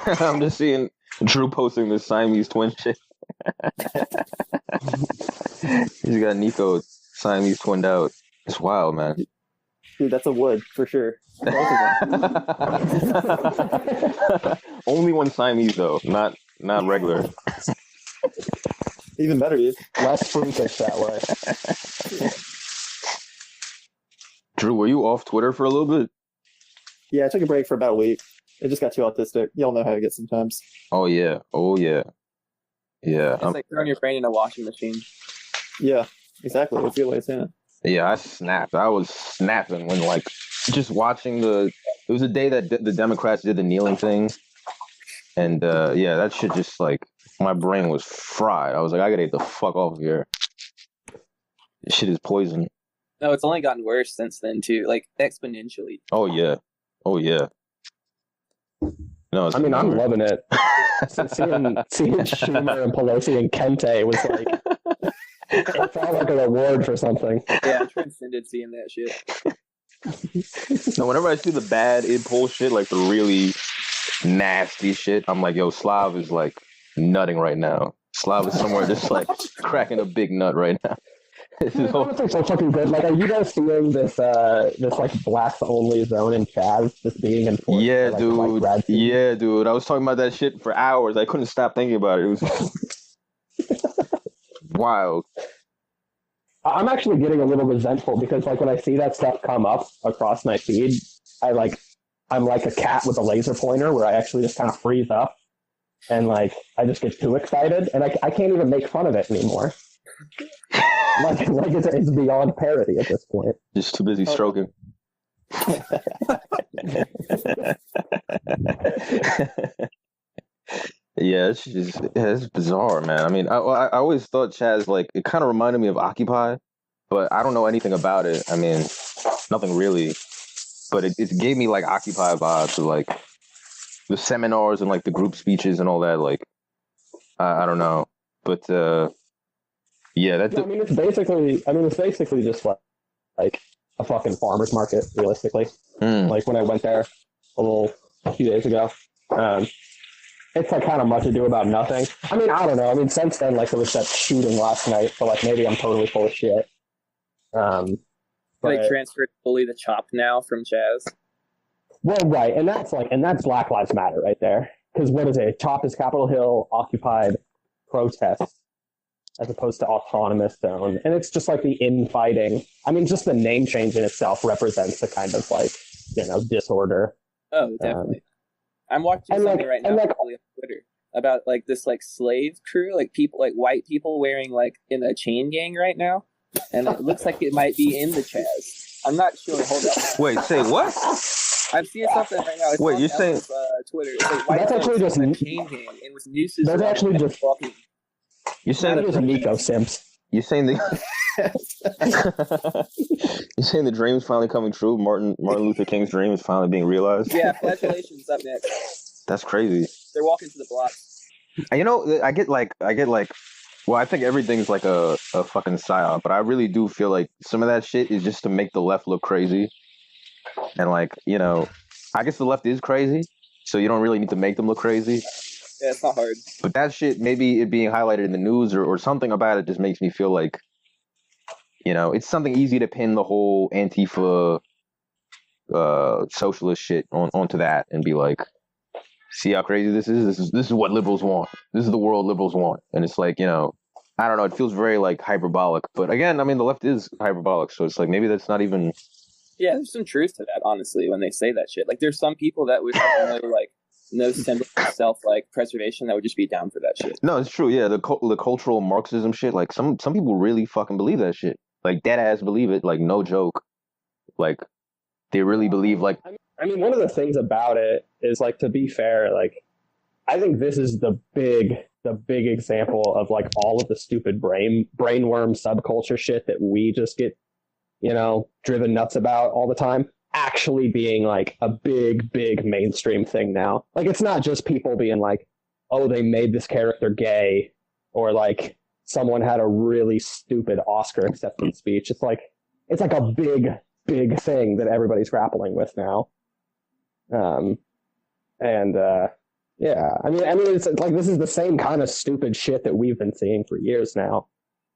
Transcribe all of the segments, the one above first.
I'm just seeing Drew posting this Siamese twin shit. He's got Nico Siamese twinned out. It's wild, man. Dude, that's a wood for sure. Both of them. Only one Siamese though, not regular. Even better, dude. Less freakish that way. Drew, were you off Twitter for a little bit? Yeah, I took a break for about a week. It just got too autistic. Y'all know how it gets sometimes. Oh yeah. It's like throwing your brain in a washing machine. Yeah, exactly. That's a good way of saying it. Yeah, I snapped. I was snapping when like just watching it was a day that the Democrats did the kneeling thing. And yeah, that shit just like my brain was fried. I was like, I gotta get the fuck off of here. This shit is poison. No, it's only gotten worse since then too, like exponentially. Oh yeah. No, I mean, I'm loving it. Seeing Schumer and Pelosi and Kente was like, it felt like a reward for something. Yeah, I transcended seeing that shit. No, whenever I see the bad id poll shit, like the really nasty shit, I'm like, yo, Slav is like nutting right now. Slav is somewhere just like cracking a big nut right now. It's so fucking good. Like, are you guys seeing this like blacks only zone in Chaz just being enforced? Yeah, for, dude. Yeah, dude. I was talking about that shit for hours. I couldn't stop thinking about it. It was wild. I'm actually getting a little resentful because, like, when I see that stuff come up across my feed, I'm like a cat with a laser pointer where I actually just kind of freeze up and like I just get too excited and I can't even make fun of it anymore. like it's beyond parody at this point. Just too busy stroking. Yeah, it's bizarre, man. I mean, I always thought Chaz, like, it kind of reminded me of Occupy, but I don't know anything about it. I mean, nothing really, but it gave me like Occupy vibes, of, like the seminars and like the group speeches and all that. Like, I don't know, but yeah, I mean, it's basically just like a fucking farmer's market, realistically. Like when I went there a few days ago. It's like kind of much ado about nothing. I mean, I don't know. I mean, since then, like there was that shooting last night, so like maybe I'm totally full of shit. They transferred fully the CHOP now from Chaz. Well, right, and that's Black Lives Matter right there. Because what is it? CHOP is Capitol Hill occupied protest, as opposed to autonomous zone, and it's just like the infighting. I mean, just the name change in itself represents a kind of like disorder. Oh, definitely. I'm watching something right now on Twitter about like this like slave crew, like people, like white people wearing like in a chain gang right now, and it looks like it might be in the Chaz. I'm not sure. Hold up. Wait, say what? I'm seeing something right now. It's Wait, you're saying Twitter? It's like white that's actually just in a chain gang and with nooses. That's actually just walking. You're saying just Nico Simps. You're saying you're saying the dream's finally coming true. Martin Luther King's dream is finally being realized. Yeah, flagellation's up next. That's crazy. They're walking to the block. You know, I get like. Well, I think everything's like a fucking psyop, but I really do feel like some of that shit is just to make the left look crazy. And like, I guess the left is crazy, so you don't really need to make them look crazy. Yeah, it's not hard. But that shit, maybe it being highlighted in the news or something about it just makes me feel like, it's something easy to pin the whole Antifa socialist shit onto that and be like, see how crazy this is? This is what liberals want. This is the world liberals want. And it's like, I don't know, it feels very like hyperbolic. But again, I mean, the left is hyperbolic, so it's like maybe that's not even... Yeah, there's some truth to that, honestly, when they say that shit. Like, there's some people that would have no semblance of self-preservation that would just be down for that shit. No, it's true. Yeah, the cultural Marxism shit. Like some people really fucking believe that shit. Like dead ass believe it. Like no joke. Like they really believe. Like I mean, one of the things about it is like, to be fair, like I think this is the big example of like all of the stupid brainworm subculture shit that we just get driven nuts about all the time. Actually being like a big mainstream thing now. Like it's not just people being like, oh, they made this character gay, or like someone had a really stupid Oscar acceptance speech. It's like a big thing that everybody's grappling with now. And Yeah, it's like this is the same kind of stupid shit that we've been seeing for years now.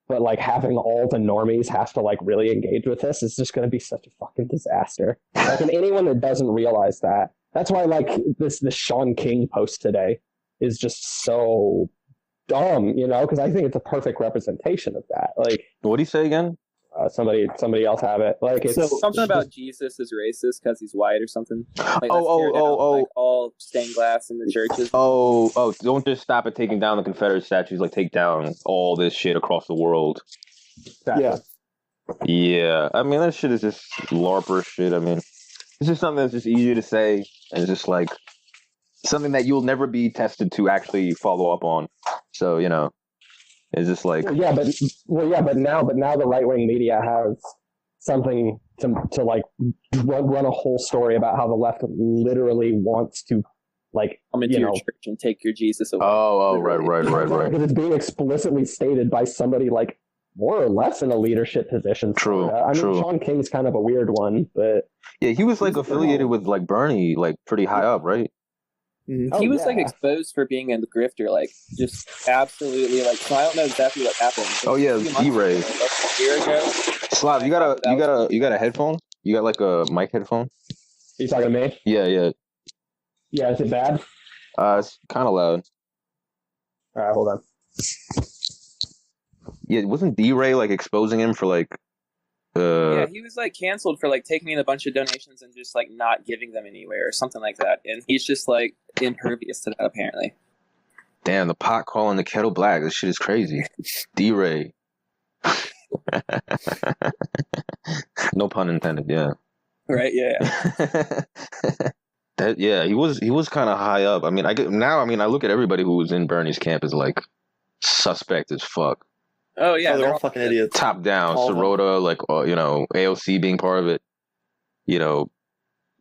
But like having all the normies have to like really engage with this is just going to be such a fucking disaster. Like, and anyone that doesn't realize that, that's why like this Sean King post today is just so dumb, you know, because I think it's a perfect representation of that. Like, What do you say again? Somebody else have it. Like, it's something about Jesus is racist because he's white or something. Like, Like all stained glass in the churches. Don't just stop at taking down the Confederate statues. Like, take down all this shit across the world. Yeah. Yeah. I mean, that shit is just LARPer shit. I mean, it's just something that's just easier to say and just like something that you'll never be tested to actually follow up on. So, you know, it's just like but now the right wing media has something to like run a whole story about how the left literally wants to like come into your church and take your Jesus away. Right. Because it's being explicitly stated by somebody like more or less in a leadership position. True. I mean, Sean King's kind of a weird one, but yeah, he was like affiliated with like Bernie, like pretty high up, right? He was like exposed for being a grifter, like just absolutely like. So I don't know exactly what happened. Oh yeah, D-Ray. Like a year ago. Slav, you got a headphone? You got like a mic headphone? Are you talking to me? Yeah. Yeah, is it bad? It's kind of loud. All right, hold on. Yeah, wasn't D-Ray like exposing him for like? Yeah, he was like canceled for like taking in a bunch of donations and just like not giving them anywhere or something like that, and he's just like impervious to that apparently. Damn, the pot calling the kettle black. This shit is crazy. D-Ray. No pun intended. Yeah. Right. Yeah. He was kind of high up. I mean, I look at everybody who was in Bernie's camp as like suspect as fuck. Oh yeah, they're all fucking idiots. Top down, Sirota, like you know, AOC being part of it. You know,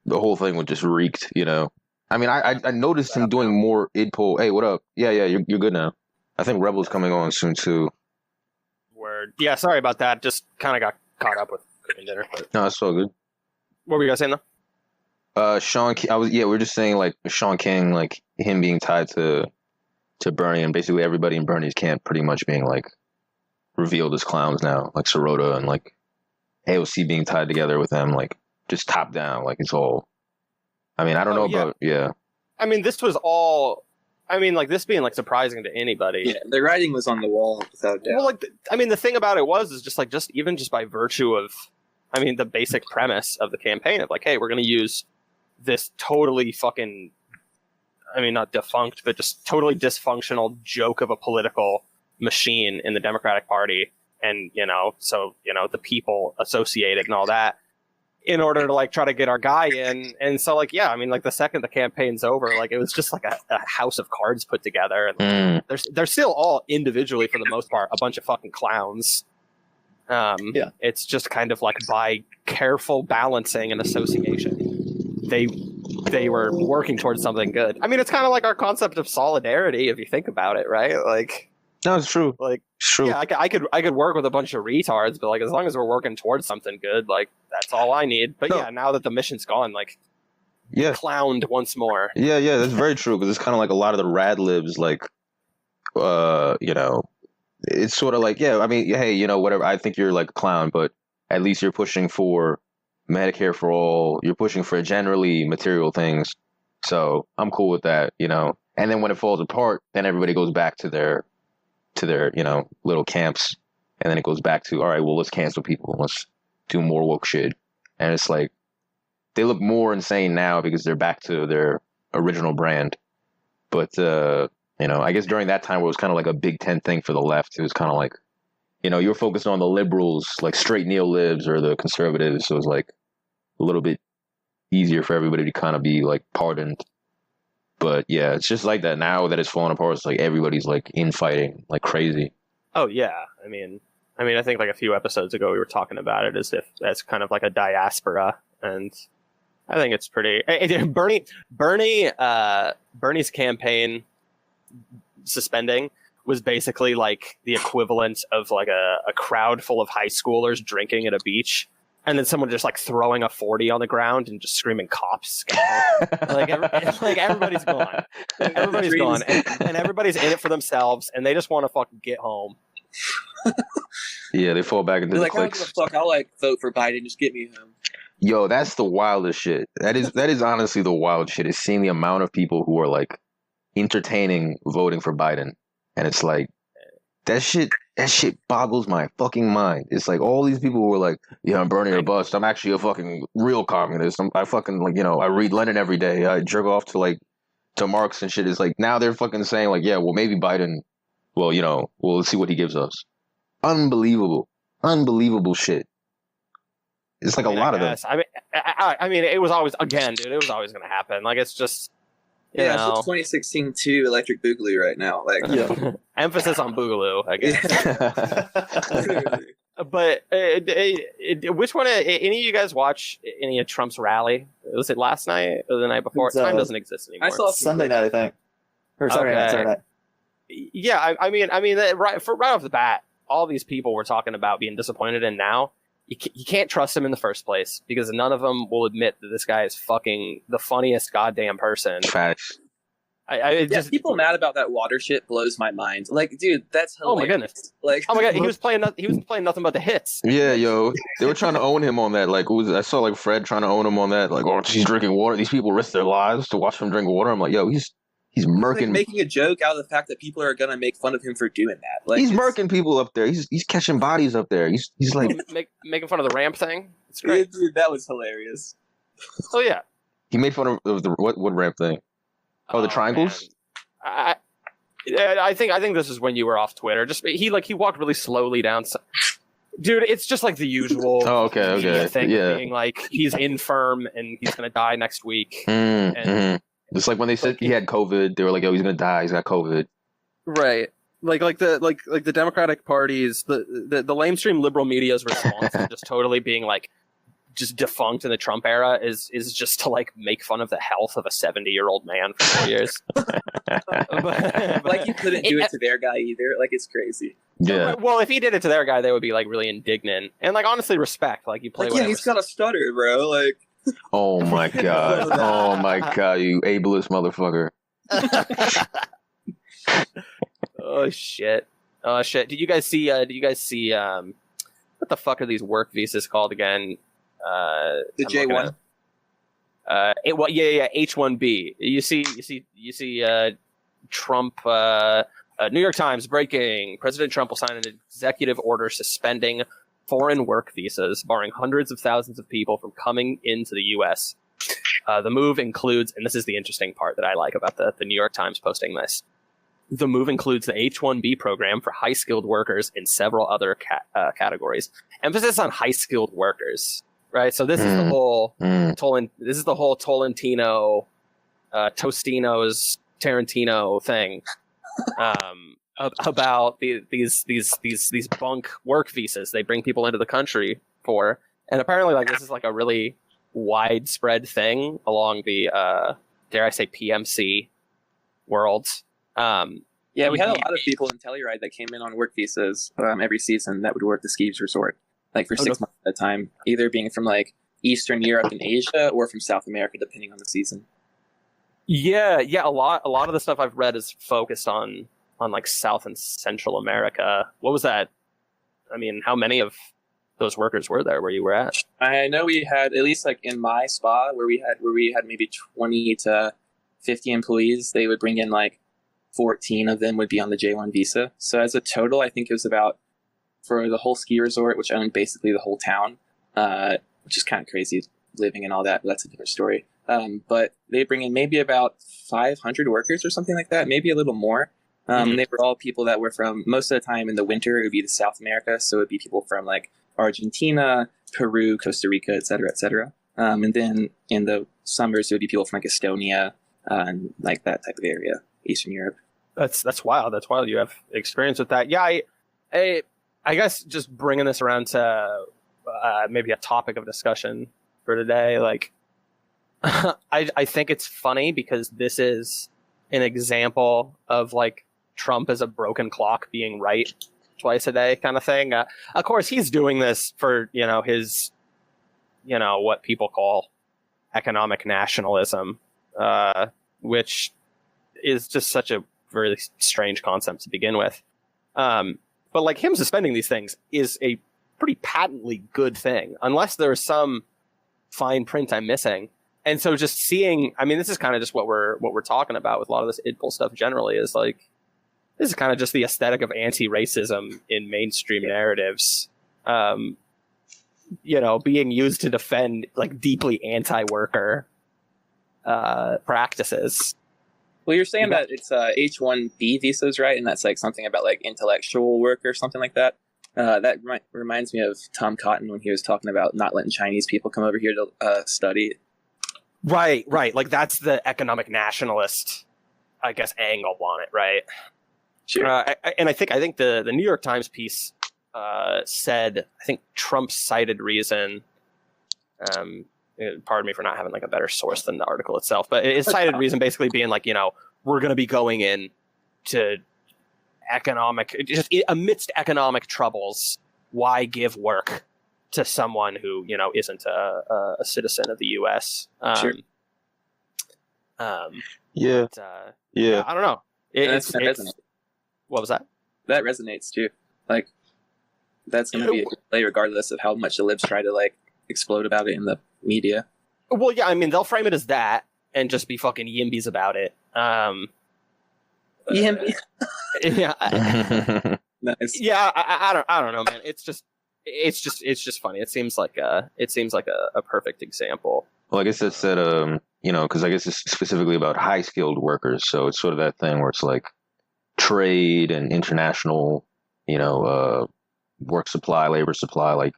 the whole thing was just reeked. You know, I mean, I noticed him doing more id poll. Hey, what up? Yeah, you're good now. I think Rebel's coming on soon too. Word. Yeah, sorry about that. Just kind of got caught up with cooking dinner. But... No, it's all good. What were you guys saying though? Sean, we were just saying like Sean King, like him being tied to Bernie, and basically everybody in Bernie's camp pretty much being like revealed as clowns now, like Sirota and like AOC being tied together with them, like just top down, like it's all. I mean, I don't know about I mean, this was all. I mean, like this being like surprising to anybody. Yeah, the writing was on the wall without doubt. Well, like the thing about it is just even by virtue of, I mean, the basic premise of the campaign of like, hey, we're going to use this totally fucking, I mean, not defunct, but just totally dysfunctional joke of a political machine in the Democratic Party, and so the people associated and all that, in order to like try to get our guy in. And so like, yeah, I mean, like the second the campaign's over, like it was just like a house of cards put together, and they're still all individually for the most part a bunch of fucking clowns. It's just kind of like by careful balancing and association, they were working towards something good. I mean, it's kind of like our concept of solidarity, if you think about it, right? Like, no, it's true. Like, it's true. Yeah, I could work with a bunch of retards, but like as long as we're working towards something good, like that's all I need. But yeah, now that the mission's gone, like, clowned once more. Yeah, that's very true, because it's kind of like a lot of the rad libs, like, it's sort of like, I mean, hey, whatever. I think you're like a clown, but at least you're pushing for Medicare for all. You're pushing for generally material things. So I'm cool with that, And then when it falls apart, then everybody goes back to their little camps. And then it goes back to, all right, well, let's cancel people. Let's do more woke shit. And it's like, they look more insane now because they're back to their original brand. But, I guess during that time where it was kind of like a Big Ten thing for the left, it was kind of like, you were focused on the liberals, like straight neo-libs or the conservatives. So it was like a little bit easier for everybody to kind of be like pardoned. But yeah, it's just like that now that it's falling apart. It's like everybody's like infighting like crazy. Oh yeah, I mean, I think like a few episodes ago we were talking about it as if that's kind of like a diaspora, and I think it's pretty. Bernie's campaign suspending was basically like the equivalent of like a crowd full of high schoolers drinking at a beach and then someone just like throwing a 40 on the ground and just screaming cops. like everybody's gone. Everybody's gone, and everybody's in it for themselves, and they just want to fucking get home. Yeah, they fall back into the like, clicks. how the fuck? I'll like vote for Biden. Just get me home. Yo, that's the wildest shit. That is honestly the wild shit. Is seeing the amount of people who are like entertaining voting for Biden, and it's like that shit boggles my fucking mind. It's like all these people who are like, yeah, I'm burning or bust. I'm actually a fucking real communist. I fucking like, I read Lenin every day. I jerk off to Marx and shit. It's like now they're fucking saying like, yeah, well maybe Biden. Well, we'll see what he gives us. Unbelievable shit. It's like a lot of them. I mean, it was always, again, dude, it was always going to happen. Like, it's just, you know. It's 2016 to Electric Boogaloo right now. Like, Yeah. Emphasis on Boogaloo, I guess. But which one, any of you guys watch any of Trump's rally? Was it last night or the night before? Time doesn't exist anymore. I saw Sunday night, I think. Or Saturday night. Yeah, I mean, right off the bat, all these people we're talking about being disappointed in now, you can't trust him in the first place because none of them will admit that this guy is fucking the funniest goddamn person. Facts. People mad about that water shit blows my mind. Like, dude, that's hilarious. Oh my goodness. Like, oh my god, he was playing nothing but the hits. Yeah, yo, they were trying to own him on that. Like, I saw like Fred trying to own him on that. Like, oh, she's drinking water. These people risk their lives to watch him drink water. I'm like, yo, he's murking. Like making a joke out of the fact that people are gonna make fun of him for doing that. Like, he's murking people up there. He's catching bodies up there. He's like making fun of the ramp thing. It's great. Dude, that was hilarious. Oh yeah. He made fun of the what ramp thing? Oh, the triangles. Man. I think this is when you were off Twitter. Just he walked really slowly down. Dude, it's just like the usual. Oh, okay. Thing being like he's infirm and he's gonna die next week. It's like when they said he had COVID, they were like, "Oh, he's gonna die. He's got COVID." Right. Like the Democratic Party's the lamestream liberal media's response to just totally being like just defunct in the Trump era is just to like make fun of the health of a 70-year-old man for 4 years. but, like you couldn't do it to their guy either. Like it's crazy. Yeah. Well, if he did it to their guy, they would be like really indignant and like honestly respect. Like you play. Like, yeah, he's got a stutter, bro. Like. Oh my god! Oh my god! You ableist motherfucker! Oh shit! Did you guys see? What the fuck are these work visas called again? The J1. H1B. You see. Trump. New York Times breaking: President Trump will sign an executive order suspending foreign work visas, barring hundreds of thousands of people from coming into the U.S. The move includes, and this is the interesting part that I like about the New York Times posting this, the move includes the H-1B program for high-skilled workers in several other categories. Emphasis on high-skilled workers, right? So this is the whole Tolentino, Tostinos, Tarantino thing. About these bunk work visas they bring people into the country for, and apparently like this is like a really widespread thing along the dare I say PMC world. We had a lot of people in Telluride that came in on work visas every season that would work the skis resort like for 6 months at a time, either being from like Eastern Europe and Asia or from South America, depending on the season. Yeah, a lot of the stuff I've read is focused on like South and Central America. What was that? I mean, how many of those workers were there where you were at? I know we had, at least like in my spa, where we had maybe 20 to 50 employees, they would bring in like 14 of them would be on the J1 visa. So as a total, I think it was about, for the whole ski resort, which owned basically the whole town, which is kind of crazy living and all that, but that's a different story. But they bring in maybe about 500 workers or something like that, maybe a little more. They were all people that were from, most of the time in the winter, it would be the South America. So it would be people from like Argentina, Peru, Costa Rica, et cetera. And then in the summers, it would be people from like Estonia and like that type of area, Eastern Europe. That's wild. That's wild. You have experience with that. Yeah, I guess just bringing this around to maybe a topic of discussion for today. Like, I think it's funny because this is an example of like Trump as a broken clock being right twice a day kind of thing. Of course, he's doing this for his what people call economic nationalism, which is just such a really strange concept to begin with. But like him suspending these things is a pretty patently good thing, unless there's some fine print I'm missing. And so just seeing, I mean, this is kind of just what we're talking about with a lot of this idpol stuff generally, is like, this is kind of just the aesthetic of anti-racism in mainstream narratives, being used to defend like deeply anti-worker practices. Well, you're saying that it's H-1B visas, right? And that's like something about like intellectual work or something like that. That reminds me of Tom Cotton when he was talking about not letting Chinese people come over here to study. Right. Like that's the economic nationalist, I guess, angle on it, right? Sure. I think the New York Times piece said, I think Trump cited reason. Pardon me for not having like a better source than the article itself, but it cited reason basically being like, we're going to be going in to amidst economic troubles. Why give work to someone who isn't a citizen of the U.S.? Sure. Yeah. I don't know. It's what was that? That resonates too. Like, that's going to be a play regardless of how much the libs try to like explode about it in the media. Well, yeah, I mean, they'll frame it as that and just be fucking yimbies about it. Yimby. Yeah. Nice. Yeah, I don't know, man. It's just funny. It seems like a perfect example. Well, I guess that said, because I guess it's specifically about high skilled workers. So it's sort of that thing where it's like trade and international, work supply, labor supply, like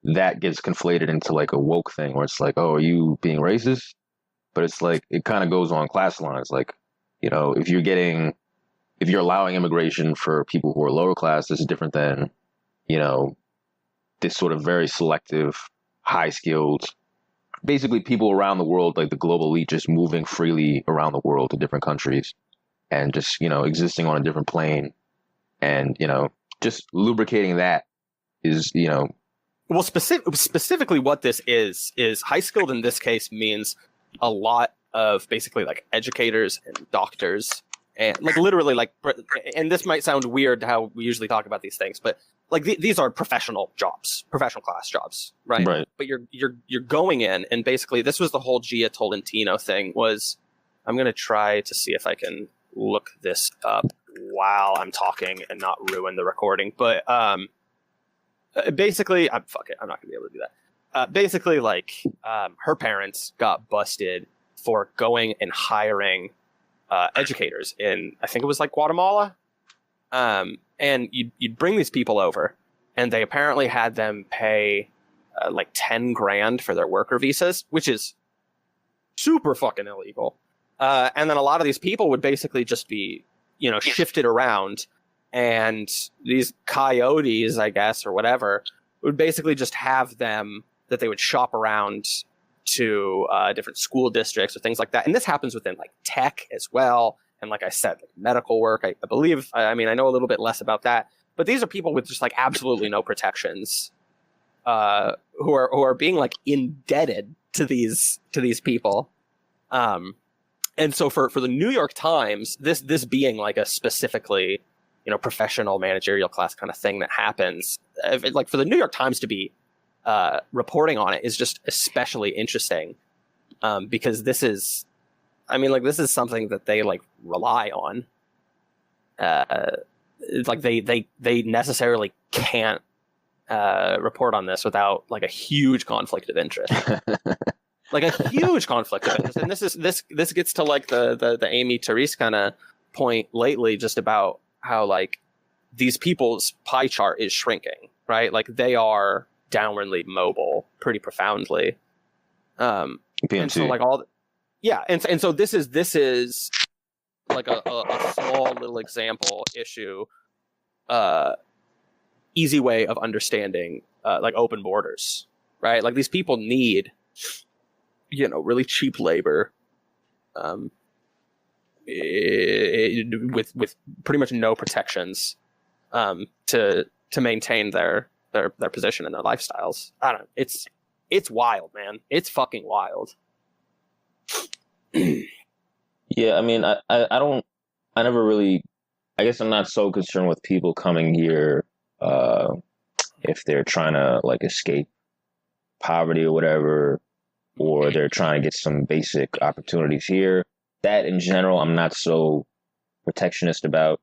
that gets conflated into like a woke thing where it's like, oh, are you being racist? But it's like, it kind of goes on class lines. Like, if you're allowing immigration for people who are lower class, this is different than, this sort of very selective, high skilled, basically people around the world, like the global elite, just moving freely around the world to different countries and just, existing on a different plane. And, just lubricating that is, Well, specifically what this is high skilled in this case means a lot of basically like educators and doctors and like literally like, and this might sound weird how we usually talk about these things, but like these are professional jobs, professional class jobs, right? Right. But you're going in, and basically this was the whole Gia Tolentino thing. Was I'm going to try to see if I can look this up while I'm talking and not ruin the recording, but basically, fuck it, I'm not gonna be able to do that. Basically, like her parents got busted for going and hiring educators in, I think it was like Guatemala, and you'd bring these people over, and they apparently had them pay like 10 grand for their worker visas, which is super fucking illegal. And then a lot of these people would basically just be, shifted around. And these coyotes, I guess, or whatever, would basically just have them that they would shop around to different school districts or things like that. And this happens within like tech as well. And like I said, like medical work, I believe, I know a little bit less about that. But these are people with just like absolutely no protections who are being like indebted to these people. And so for the New York Times, this being like a specifically professional managerial class kind of thing that happens, like for the New York Times to be reporting on it is just especially interesting, because this is something that they like rely on. Like they necessarily can't report on this without like a huge conflict of interest. Like a huge conflict of interest. And this gets to like the Amy Therese kind of point lately, just about how like these people's pie chart is shrinking, right? Like they are downwardly mobile pretty profoundly. And so like and so this is like a small little example issue, easy way of understanding like open borders, right? Like these people need really cheap labor, with pretty much no protections, to maintain their position and their lifestyles. I don't know. it's wild, man. It's fucking wild. Yeah, I mean, I never really, I guess I'm not so concerned with people coming here if they're trying to like escape poverty or whatever, or they're trying to get some basic opportunities here. That in general, I'm not so protectionist about,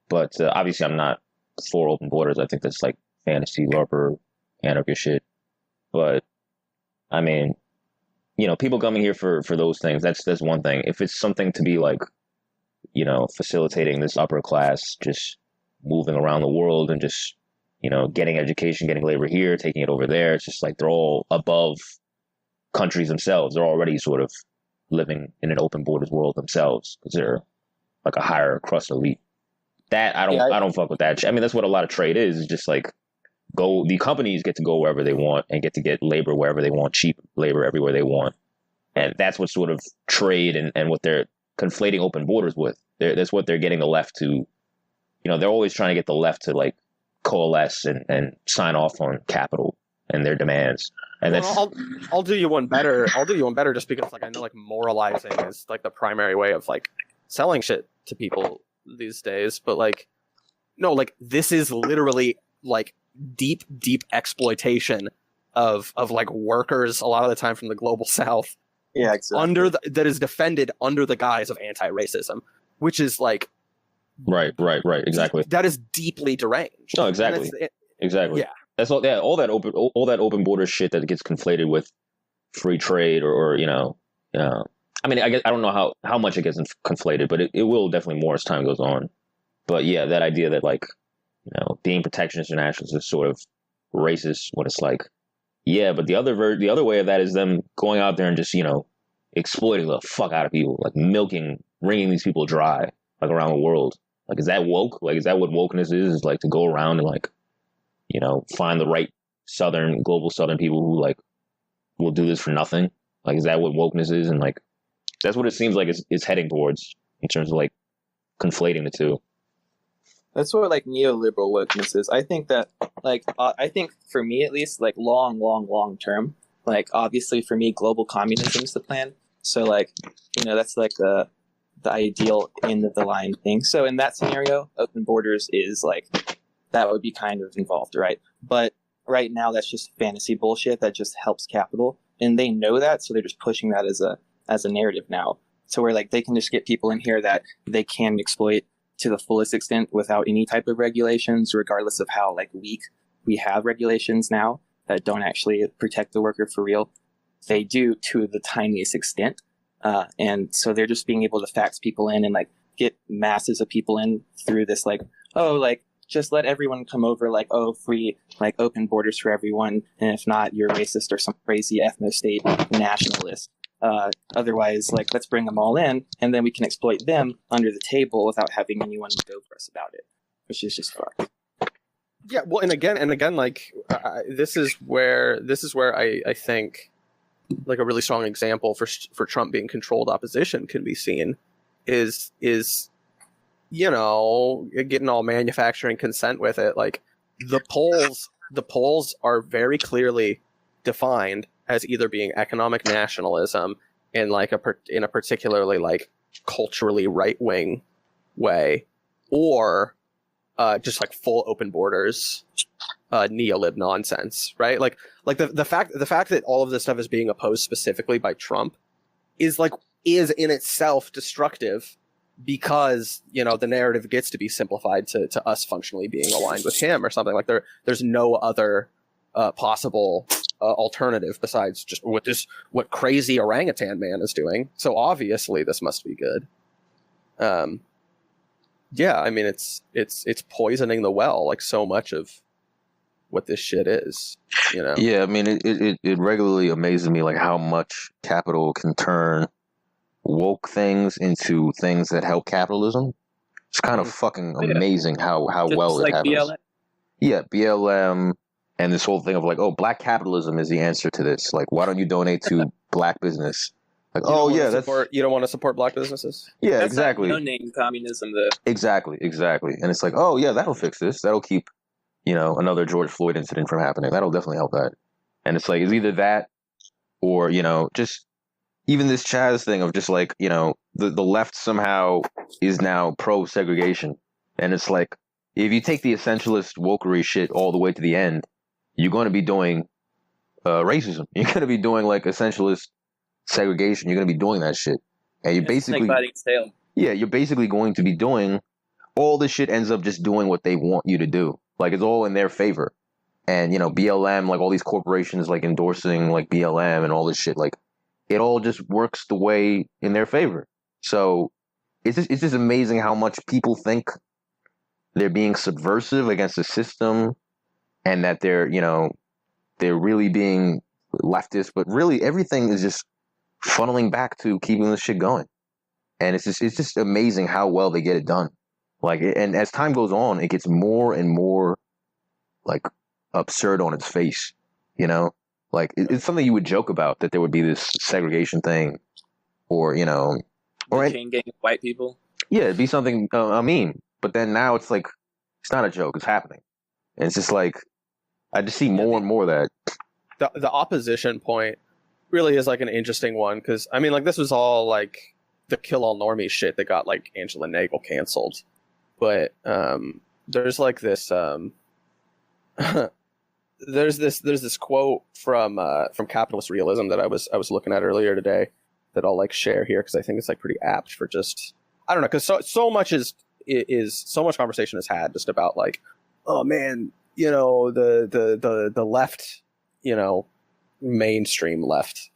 but obviously I'm not for open borders. I think that's like fantasy, LARPer, anarchist shit. But I mean, people coming here for those things, that's one thing. If it's something to be like, facilitating this upper class just moving around the world and just, getting education, getting labor here, taking it over there, it's just like they're all above countries themselves. They're already sort of living in an open borders world themselves because they're like a higher crust elite. That I don't fuck with that. I mean, that's what a lot of trade is just like the companies get to go wherever they want and get to get labor wherever they want, cheap labor everywhere they want. And that's what sort of trade and what they're conflating open borders with. That's what they're getting the left to, they're always trying to get the left to like coalesce and sign off on capital and their demands. And I'll do you one better. I'll do you one better just because like I know like moralizing is like the primary way of like selling shit to people these days. But like, no, like this is literally like deep exploitation of like workers a lot of the time from the global south. Yeah, exactly. That is defended under the guise of anti-racism, which is like right, exactly. That is deeply deranged. No, exactly. Exactly. Yeah. That's all. Yeah, all that open border shit that gets conflated with free trade or I mean, I guess I don't know how much it gets conflated, but it will definitely more as time goes on. But yeah, that idea that like being protectionist or nationalist is sort of racist when it's like, yeah, but the other way of that is them going out there and just exploiting the fuck out of people, like wringing these people dry, like around the world. Like, is that woke? Like, is that what wokeness is? Is like to go around and like, find the right global Southern people who like will do this for nothing? Like, is that what wokeness is? And like, that's what it seems like it's heading towards in terms of like conflating the two. That's what like neoliberal wokeness is. I think that I think for me at least, like long term, like obviously for me, global communism is the plan. So like, that's like the ideal end of the line thing. So in that scenario, open borders is like, that would be kind of involved, right? But right now that's just fantasy bullshit that just helps capital. And they know that, so they're just pushing that as a narrative now. So where like they can just get people in here that they can exploit to the fullest extent without any type of regulations, regardless of how like weak we have regulations now that don't actually protect the worker for real. They do to the tiniest extent. And so they're just being able to fax people in and like get masses of people in through this like, oh, like just let everyone come over, like, oh, free, like open borders for everyone. And if not, you're racist or some crazy ethno-state nationalist. Otherwise, like, let's bring them all in and then we can exploit them under the table without having anyone go for us about it, which is just fucked. Yeah, well, and again, like this is where I think like a really strong example for Trump being controlled opposition can be seen is getting all manufacturing consent with it. Like the polls are very clearly defined as either being economic nationalism in like in a particularly like culturally right wing way, or just like full open borders, neolib nonsense, right? Like the fact that all of this stuff is being opposed specifically by Trump is in itself destructive, because the narrative gets to be simplified to us functionally being aligned with him or something. Like there's no other possible alternative besides just what crazy orangutan man is doing. So obviously this must be good. Yeah, I mean it's poisoning the well, like so much of what this shit is, Yeah, I mean it regularly amazes me like how much capital can turn woke things into things that help capitalism. It's kind of fucking amazing how well it happens. BLM. Yeah, BLM, and this whole thing of like, oh, black capitalism is the answer to this. Like, why don't you donate to black business? Like, you don't want to support black businesses? Yeah, that's exactly. No name communism, though. Exactly. And it's like, oh yeah, that'll fix this. That'll keep, another George Floyd incident from happening. That'll definitely help that. And it's like, it's either that or, just even this Chaz thing of just like, the left somehow is now pro-segregation. And it's like, if you take the essentialist wokery shit all the way to the end, you're going to be doing racism. You're going to be doing like essentialist segregation. You're going to be doing that shit. And you're basically, you're basically going to be doing all this shit ends up just doing what they want you to do. Like it's all in their favor. And, BLM, like all these corporations like endorsing like BLM and all this shit, like it all just works the way in their favor. So it's just amazing how much people think they're being subversive against the system and that they're really being leftist, but really everything is just funneling back to keeping this shit going. And it's just amazing how well they get it done. Like, and as time goes on, it gets more and more like absurd on its face, like it's something you would joke about that there would be this segregation thing or, or chain gang of white people. Yeah, it'd be something, a meme. But then now it's like, it's not a joke, it's happening. And it's just like, I just see more and more of that. The opposition point really is like an interesting one because, I mean, like this was all like the kill all normie shit that got like Angela Nagel canceled. But there's like this, there's this quote from Capitalist Realism that I was looking at earlier today that I'll like share here because I think it's like pretty apt for just, I don't know, because so much so much conversation is had just about like, oh man, the left, mainstream left,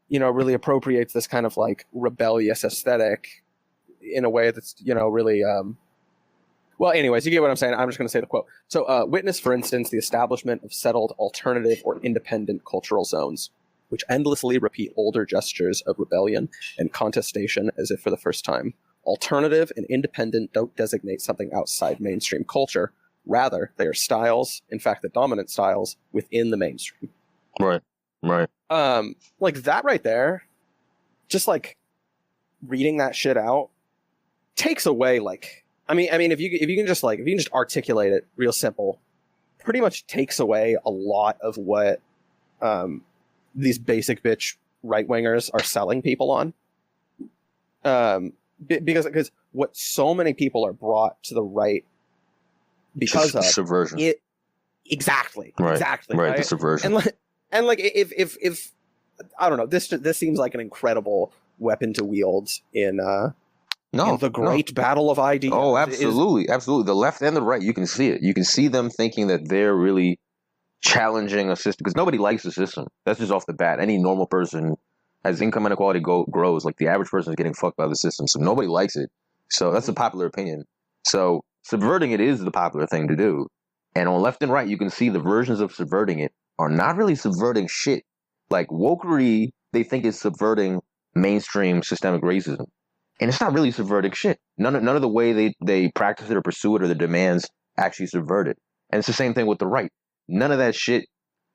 really appropriates this kind of like rebellious aesthetic in a way that's, really, well, anyways, you get what I'm saying. I'm just going to say the quote. So, witness, for instance, the establishment of settled alternative or independent cultural zones, which endlessly repeat older gestures of rebellion and contestation as if for the first time. Alternative and independent don't designate something outside mainstream culture. Rather, they are styles, in fact, the dominant styles within the mainstream. Right. Like that right there, just like reading that shit out takes away like, I mean, if you can just articulate it real simple, pretty much takes away a lot of what these basic bitch right wingers are selling people on. Because what so many people are brought to the right because of subversion. Exactly. Right, right? The subversion. And like if I don't know, this seems like an incredible weapon to wield in the great battle of ideas. Oh, absolutely. Absolutely. The left and the right, you can see it. You can see them thinking that they're really challenging a system because nobody likes the system. That's just off the bat. Any normal person, as income inequality grows, like the average person is getting fucked by the system. So nobody likes it. So that's a popular opinion. So subverting it is the popular thing to do. And on left and right, you can see the versions of subverting it are not really subverting shit. Like wokery, they think is subverting mainstream systemic racism. And it's not really subverting shit. None of the way they practice it or pursue it or the demands actually subvert it. And it's the same thing with the right. None of that shit,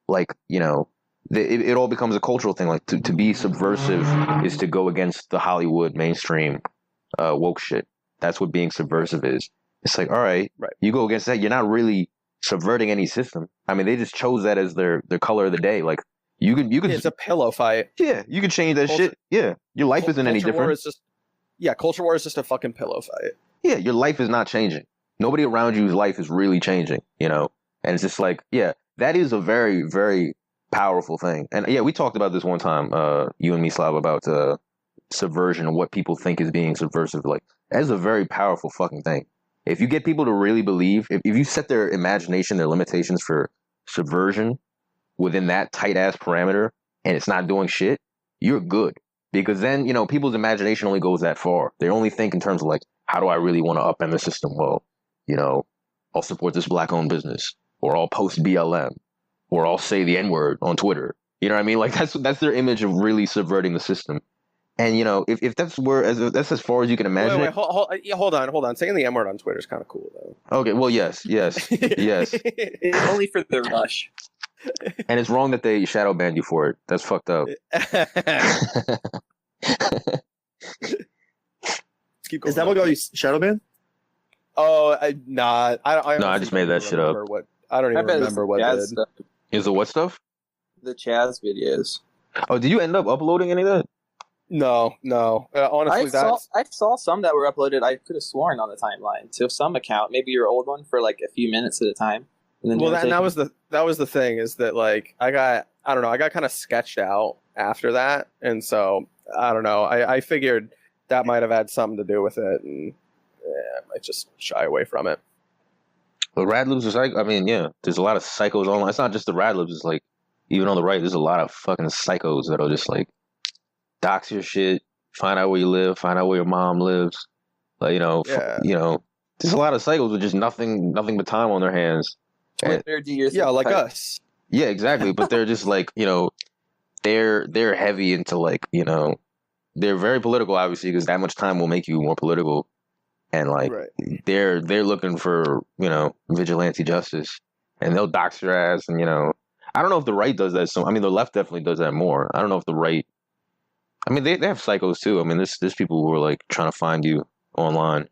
like, it all becomes a cultural thing. Like to be subversive is to go against the Hollywood mainstream woke shit. That's what being subversive is. It's like, all right, you go against that. You're not really subverting any system. I mean, they just chose that as their color of the day. Like you can. It's a pillow fight. Yeah, you can change that shit. Yeah, your life isn't any different. Culture war is just a fucking pillow fight. Yeah, your life is not changing. Nobody around you's life is really changing, And it's just like, yeah, that is a very, very powerful thing. And yeah, we talked about this one time, you and me, Slav, about subversion and what people think is being subversive. Like, that is a very powerful fucking thing. If you get people to really believe, if you set their imagination, their limitations for subversion within that tight-ass parameter, and it's not doing shit, you're good. Because then, people's imagination only goes that far. They only think in terms of like, how do I really want to upend the system? Well, I'll support this black-owned business, or I'll post BLM, or I'll say the N-word on Twitter. You know what I mean? Like that's their image of really subverting the system. And if that's that's as far as you can imagine. Wait, hold on. Saying the M-word on Twitter is kind of cool though. Okay, well, yes. Only for the rush. And it's wrong that they shadow banned you for it. That's fucked up. Is that what got you shadow banned? Oh, I just made that shit up. I don't even remember what did. Is the what stuff? the Chaz videos. Oh, did you end up uploading any of that? No. Honestly, I saw some that were uploaded. I could have sworn on the timeline to some account, maybe your old one, for like a few minutes at a time. And then that was the thing, is that like I got kind of sketched out after that, and so I don't know. I figured that might have had something to do with it, and I might just shy away from it. But Rad Libs is like, I mean, yeah, there's a lot of psychos online. It's not just the Rad Libs. It's like, even on the right, there's a lot of fucking psychos that'll just like dox your shit, find out where you live, find out where your mom lives. Like, there's a lot of psychos with just nothing but time on their hands. Twitter, do your like us. Yeah, exactly. But they're just like, they're heavy into like, they're very political, obviously, because that much time will make you more political. And like, they're looking for, vigilante justice, and they'll dox your ass. And, I don't know if the right does that. I mean, the left definitely does that more. I don't know if the right, I mean, they have psychos too. I mean, there's people who are like trying to find you online.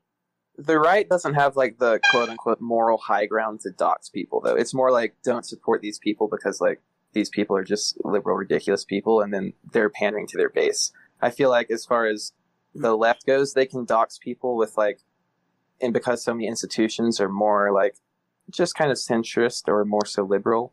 The right doesn't have like the quote unquote moral high ground to dox people, though. It's more like, don't support these people because like these people are just liberal, ridiculous people, and then they're pandering to their base. I feel like as far as the left goes, they can dox people with like, and because so many institutions are more like just kind of centrist or more so liberal,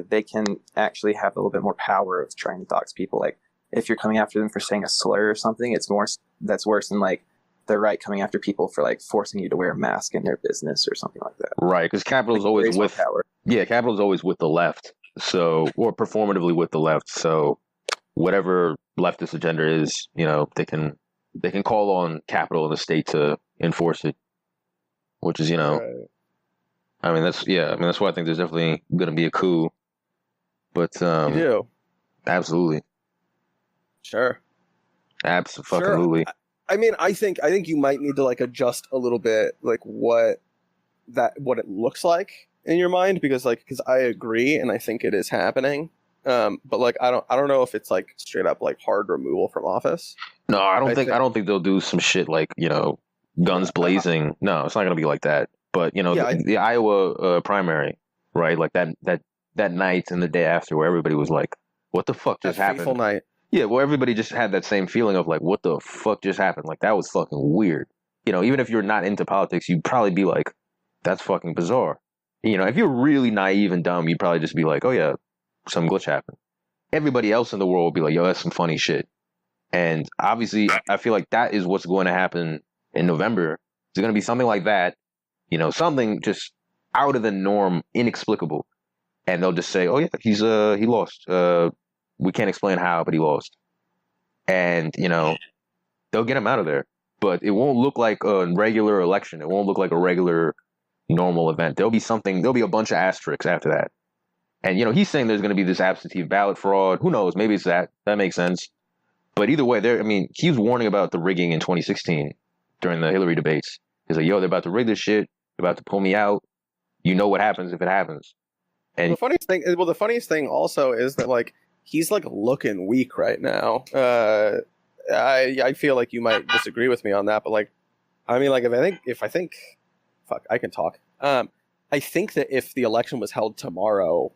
they can actually have a little bit more power of trying to dox people. Like if you're coming after them for saying a slur or something, that's worse than like the right coming after people for like forcing you to wear a mask in their business or something like that. Right, because capital's always with power. Yeah, capital's always with the left. So, or performatively with the left. So, whatever leftist agenda is, they can call on capital and the state to enforce it. Which is, Right. I mean, that's why I think there's definitely going to be a coup. But, You do? Absolutely. Sure. Absolutely. Sure. I mean, I think you might need to like adjust a little bit, like what it looks like in your mind, because I agree and I think it is happening. But like I don't know if it's like straight up like hard removal from office. No, I don't think they'll do some shit like, guns blazing. No, it's not going to be like that. But, the Iowa primary, right? Like that night and the day after, where everybody was like, what the fuck just happened? Fateful night. Yeah, well, everybody just had that same feeling of like, what the fuck just happened? Like, that was fucking weird. Even if you're not into politics, you'd probably be like, that's fucking bizarre. If you're really naive and dumb, you'd probably just be like, oh yeah, some glitch happened. Everybody else in the world would be like, yo, that's some funny shit. And obviously, I feel like that is what's going to happen in November. There's going to be something like that, something just out of the norm, inexplicable. And they'll just say, oh yeah, he lost. We can't explain how, but he lost. And, they'll get him out of there. But it won't look like a regular election. It won't look like a regular, normal event. There'll be a bunch of asterisks after that. And, he's saying there's going to be this absentee ballot fraud. Who knows? Maybe it's that. That makes sense. But either way, he was warning about the rigging in 2016 during the Hillary debates. He's like, yo, they're about to rig this shit. They're about to pull me out. You know what happens if it happens. And the funniest thing also is that like, he's like looking weak right now. I feel like you might disagree with me on that, but like, I mean, like if I think, fuck, I can talk. I think that if the election was held tomorrow,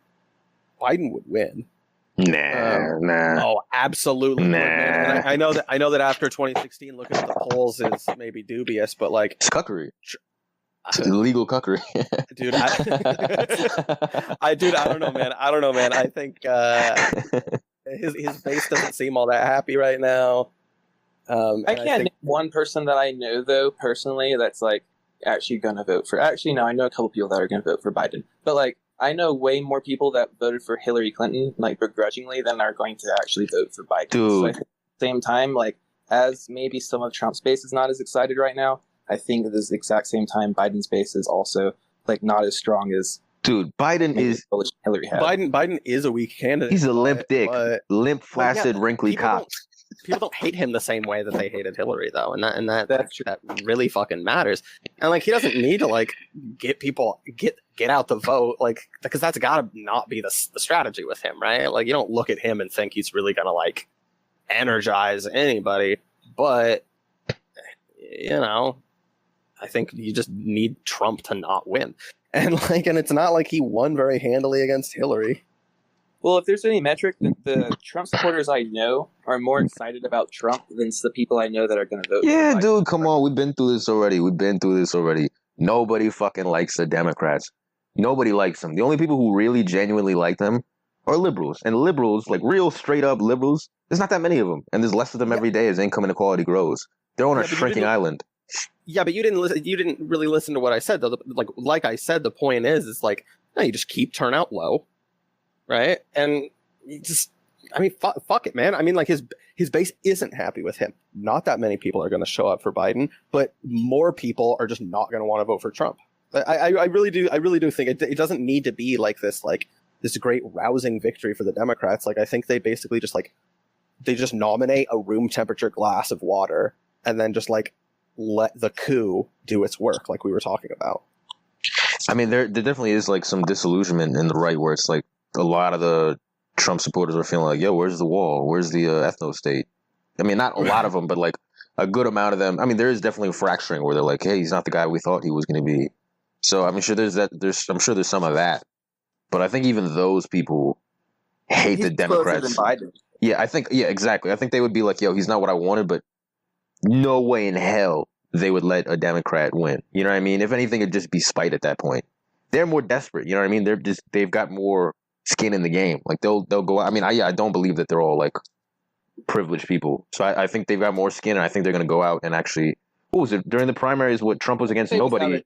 Biden would win. Nah. Oh, absolutely. Nah. And I know that after 2016, looking at the polls is maybe dubious, but like, it's cuckery. It's illegal cuckery. Dude, I don't know, man. I think his base doesn't seem all that happy right now. I can't name one person that I know, though, personally, that's like actually going to vote for. Actually, no, I know a couple people that are going to vote for Biden. But like, I know way more people that voted for Hillary Clinton, like begrudgingly, than are going to actually vote for Biden. Dude. So I think at the same time, like, as maybe some of Trump's base is not as excited right now, I think at this exact same time, Biden's base is also like not as strong as. Dude, Biden is Hillary had. Biden is a weak candidate. He's a limp dick, limp, flaccid, wrinkly cop. People don't hate him the same way that they hated Hillary, though, and that really fucking matters. And like, he doesn't need to like get people get out the vote, like, because that's gotta not be the strategy with him, right? Like, you don't look at him and think he's really gonna like energize anybody, but I think you just need Trump to not win. And it's not like he won very handily against Hillary. Well, if there's any metric, the Trump supporters I know are more excited about Trump than the people I know that are going to vote. Yeah, dude, come on. We've been through this already. Nobody fucking likes the Democrats. Nobody likes them. The only people who really genuinely like them are liberals. And liberals, like real straight up liberals, there's not that many of them. And there's less of them every day as income inequality grows. They're on a shrinking island. Yeah, but you didn't listen. You didn't really listen to what I said, though. Like I said, the point is like, no, you just keep turnout low. Right, and you just, I mean, fuck it, man. I mean, like his base isn't happy with him. Not that many people are going to show up for Biden, but more people are just not going to want to vote for Trump. I really do think it doesn't need to be like this great rousing victory for the Democrats. Like I think they basically just nominate a room temperature glass of water and then just like let the coup do its work, like we were talking about. I mean, there definitely is like some disillusionment in the right, where it's like, a lot of the Trump supporters are feeling like, yo, where's the wall? Where's the ethno state? I mean, not a lot of them, but like a good amount of them. I mean, there is definitely a fracturing where they're like, hey, he's not the guy we thought he was going to be. So I'm sure I'm sure there's some of that. But I think even those people hate the Democrats. Yeah, exactly. I think they would be like, yo, he's not what I wanted, but no way in hell they would let a Democrat win. You know what I mean? If anything, it'd just be spite at that point. They're more desperate. You know what I mean? They've got more skin in the game. Like they'll go. I mean, I don't believe that they're all like privileged people. So I think they've got more skin, and I think they're going to go out and actually. What was it during the primaries? What Trump was against nobody.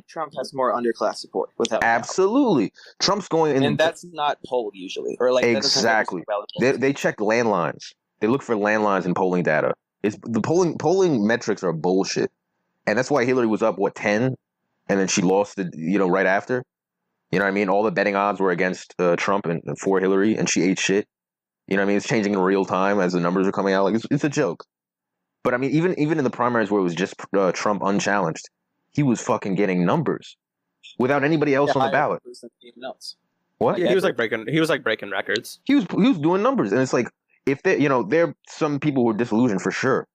Trump has more underclass support without absolutely. Doubt. Trump's going in, and that's not polled usually, or like exactly. They check landlines. They look for landlines in polling data. It's the polling metrics are bullshit, and that's why Hillary was up 10, and then she lost right after. You know what I mean? All the betting odds were against Trump and for Hillary, and she ate shit. You know what I mean? It's changing in real time as the numbers are coming out. Like it's a joke. But I mean, even in the primaries where it was just Trump unchallenged, he was fucking getting numbers without anybody else on the ballot. What? Yeah, he was like breaking records. He was doing numbers, and it's like if they, there are some people who are disillusioned for sure,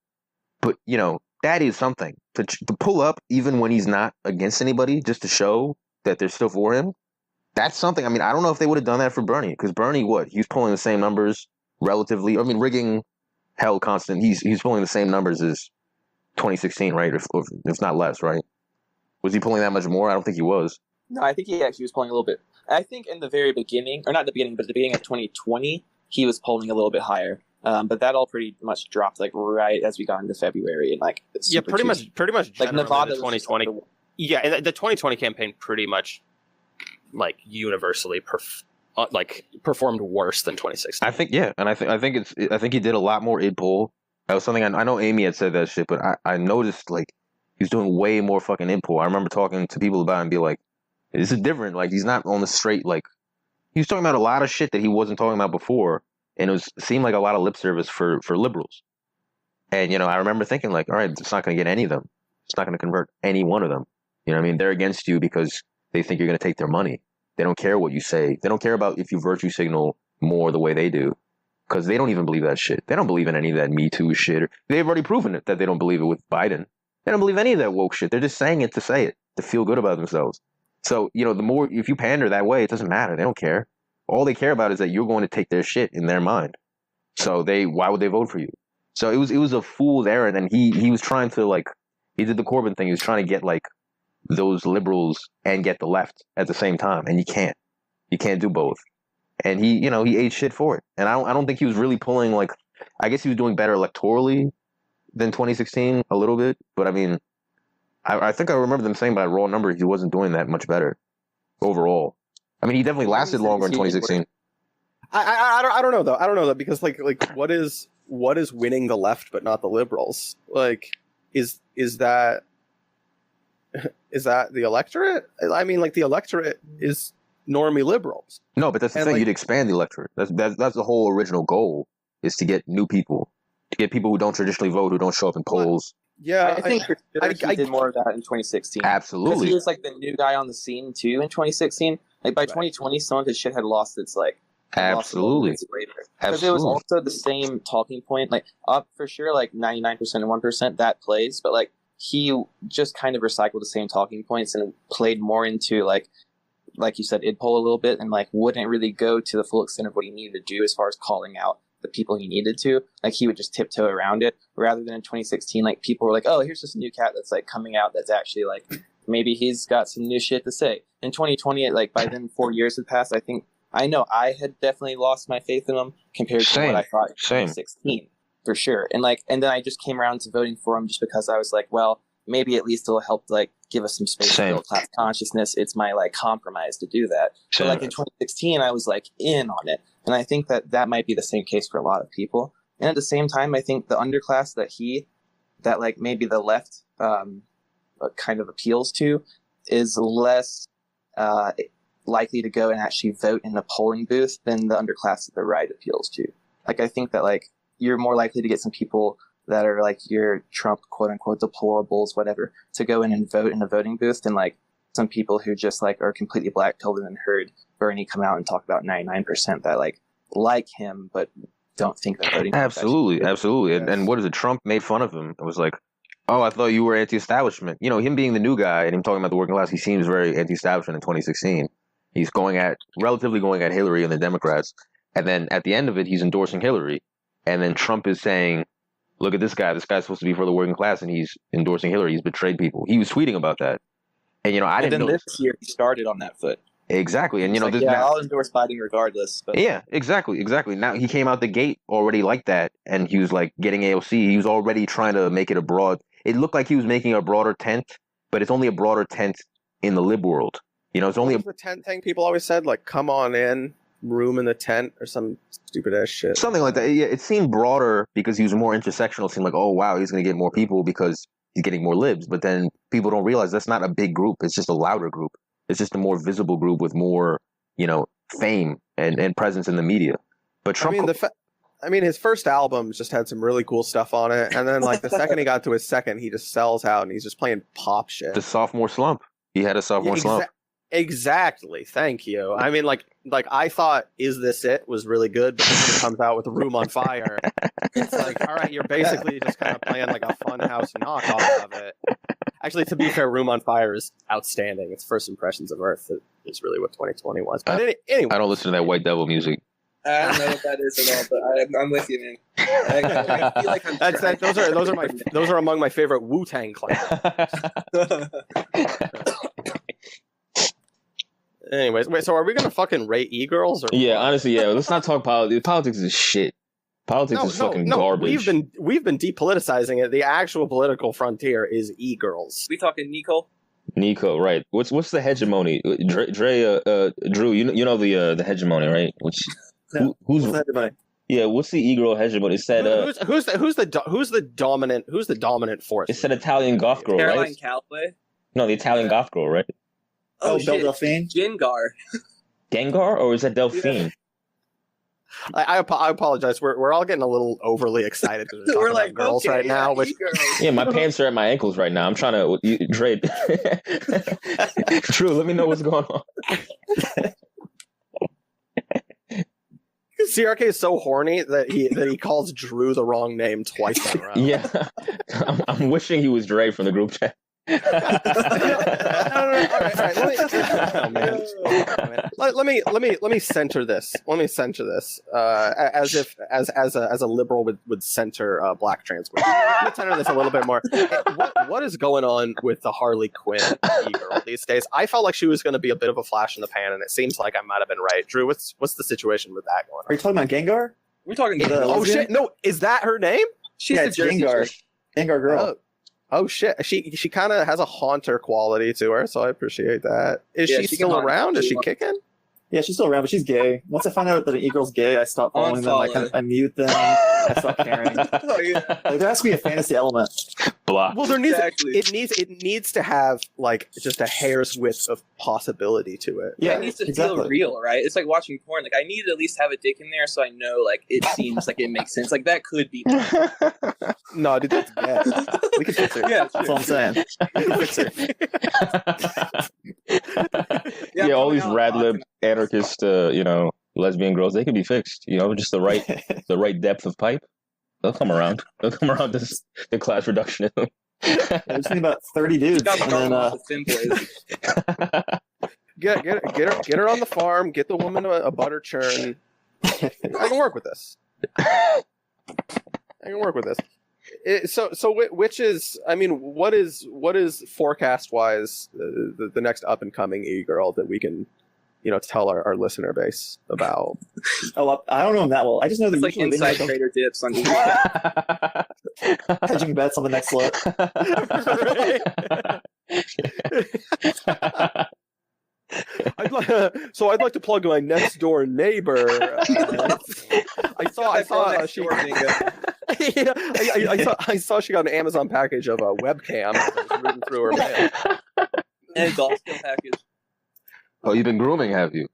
but that is something to pull up even when he's not against anybody, just to show that they're still for him. That's something. I mean, I don't know if they would have done that for Bernie, because Bernie, he was pulling the same numbers relatively. I mean, rigging held constant. He's pulling the same numbers as 2016, right? If not less, right? Was he pulling that much more? I don't think he was. No, I think he actually was pulling a little bit. I think in the very beginning, or not the beginning, but at the beginning of 2020, he was polling a little bit higher. But that all pretty much dropped like right as we got into February and like pretty much like Nevada 2020. Yeah, and the 2020 campaign pretty much like universally performed worse than 2016. I think and I think he did a lot more id poll. That was something I know Amy had said that shit, but I noticed like he's doing way more fucking id poll. I remember talking to people about it and be like, this is different. Like he's not on the straight, like he was talking about a lot of shit that he wasn't talking about before, and it seemed like a lot of lip service for liberals. And I remember thinking like, all right, it's not going to get any of them. It's not going to convert any one of them. You know what I mean? They're against you because they think you're going to take their money. They don't care what you say. They don't care about if you virtue signal more the way they do, because they don't even believe that shit. They don't believe in any of that Me Too shit. They've already proven it that they don't believe it with Biden. They don't believe any of that woke shit. They're just saying it to say it, to feel good about themselves. So, the more, if you pander that way, it doesn't matter. They don't care. All they care about is that you're going to take their shit in their mind. So why would they vote for you? So it was a fool's errand, and he was trying to he did the Corbyn thing. He was trying to get those liberals and get the left at the same time, and you can't do both. And he ate shit for it. And I don't think he was really pulling I guess he was doing better electorally than 2016 a little bit, but I mean, I think I remember them saying by raw numbers he wasn't doing that much better overall. I mean, he definitely lasted longer in 2016. I don't know though. I don't know though, because what is winning the left but not the liberals? Is that the electorate? I mean, the electorate is normally liberals. No, but that's the thing. You'd expand the electorate. That's the whole original goal, is to get new people, to get people who don't traditionally vote, who don't show up in polls. Yeah, I think he did more of that in 2016. Absolutely, because he was the new guy on the scene too in 2016. By 2020, some of his shit had lost its absolutely. Because it was also the same talking point, up for sure, 99% and 1% that plays, but he just kind of recycled the same talking points and played more into like you said, id poll a little bit and like wouldn't really go to the full extent of what he needed to do as far as calling out the people he needed to. Like he would just tiptoe around it, rather than in 2016, like people were like, oh, here's this new cat that's like coming out that's actually like maybe he's got some new shit to say. In 2020, like by then 4 years had passed. I know I had definitely lost my faith in him compared to what I thought in 2016 for sure. And then I just came around to voting for him just because I was like, well, maybe at least it'll help like give us some space to build class consciousness. It's my like compromise to do that. But like in 2016, I was like in on it. And I think that might be the same case for a lot of people. And at the same time, I think the underclass that like maybe the left kind of appeals to is less likely to go and actually vote in a polling booth than the underclass that the right appeals to. Like, I think that like you're more likely to get some people that are like your Trump quote unquote deplorables, whatever, to go in and vote in a voting booth than like some people who just like are completely black-pilled and heard Bernie come out and talk about 99% that like him, but don't think that voting. Absolutely. And what is it? Trump made fun of him. It was like, oh, I thought you were anti-establishment. You know, him being the new guy and him talking about the working class, he seems very anti-establishment in 2016. He's relatively going at Hillary and the Democrats. And then at the end of it, he's endorsing Hillary. And then Trump is saying, look at this guy. This guy's supposed to be for the working class, and he's endorsing Hillary. He's betrayed people. He was tweeting about that. And, you know, I didn't know. This year he started on that foot. Exactly. And, you know, I'll endorse Biden regardless. But. Yeah, exactly. Now he came out the gate already like that, and he was like getting AOC. He was already trying to make it it looked like he was making a broader tent, but it's only a broader tent in the lib world. You know, it's only the tent thing people always said, like, come on in, room in the tent, or some stupid ass shit. Something like that. Yeah, it seemed broader because he was more intersectional. It seemed like, oh, wow, he's going to get more people because he's getting more libs. But then people don't realize that's not a big group. It's just a louder group. It's just a more visible group with more, you know, fame and presence in the media. But Trump... I mean, his first album just had some really cool stuff on it. And then, like, the second he got to his second, he just sells out and he's just playing pop shit. The sophomore slump. He had a sophomore slump. Exactly. Thank you. I mean, like I thought Is This It was really good, but then he comes out with Room on Fire. It's like, all right, you're basically just kind of playing like a Funhouse knockoff of it. Actually, to be fair, Room on Fire is outstanding. It's First Impressions of Earth. Is really what 2020 was. But anyway. I don't listen to that White Devil music. I don't know what that is at all, but I'm with you, man. I feel like those are among my favorite Wu-Tang clans. Anyways, wait. So are we gonna fucking rate e-girls? Or yeah, honestly, yeah. Let's not talk politics. Politics is shit. Politics is fucking garbage. We've been depoliticizing it. The actual political frontier is e-girls. We talking Nico, right? What's the hegemony? Drew, you know the hegemony, right? Who's the hegemony? Yeah, what's the e-girl hegemony? It said who's the dominant force? It said Italian goth girl, Caroline right? Calloway? No, the Italian goth girl, right? Oh, Delphine? Gengar. Gengar, or is that Delphine? I apologize. We're all getting a little overly excited because we're like girls right now. Yeah, my pants are at my ankles right now. I'm trying to Dre. True. Let me know what's going on. CRK is so horny that he calls Drew the wrong name twice in a row. Yeah, I'm wishing he was Dre from the group chat. Let me center this. As a liberal would center black trans women. Let me center this a little bit more. What is going on with the Harley Quinn e-girl these days? I felt like she was going to be a bit of a flash in the pan, and it seems like I might have been right. Drew, what's the situation with that going on? Are you talking about Gengar? We're talking. Oh shit! No, is that her name? She's Gengar. Gengar girl. Oh shit! She kind of has a haunter quality to her, so I appreciate that. Is she still around? Is she kicking? Yeah, she's still around, but she's gay. Once I find out that an e-girl's gay, I stop following them. I mute them. I stop caring. Like, there has to be a fantasy element. Block. Well, it needs to have like just a hair's width of possibility to it. Yeah, it needs to feel real, right? It's like watching porn. Like, I need to at least have a dick in there so I know, like, it seems like it makes sense. Like, that could be. No, dude, that's bad. We can fix her. Yeah, that's what I'm saying. We can fix her. Yeah, all these rad-lib anarchist, lesbian girls, they can be fixed. Just the right depth of pipe. They'll come around. They'll come around to the class reductionism. I've seen about 30 dudes. And then, Get her on the farm. Get the woman a butter churn. I can work with this. Which is, I mean, what is forecast wise the next up and coming e-girl that we can, tell our listener base about? Oh, I don't know him that well. I just know it's like inside trader dips on hedging bets on the next slut. I'd like to plug my next door neighbor. I saw she got an Amazon package of a webcam that was moving through her mail. And a golf skill package. Oh, you've been grooming, have you?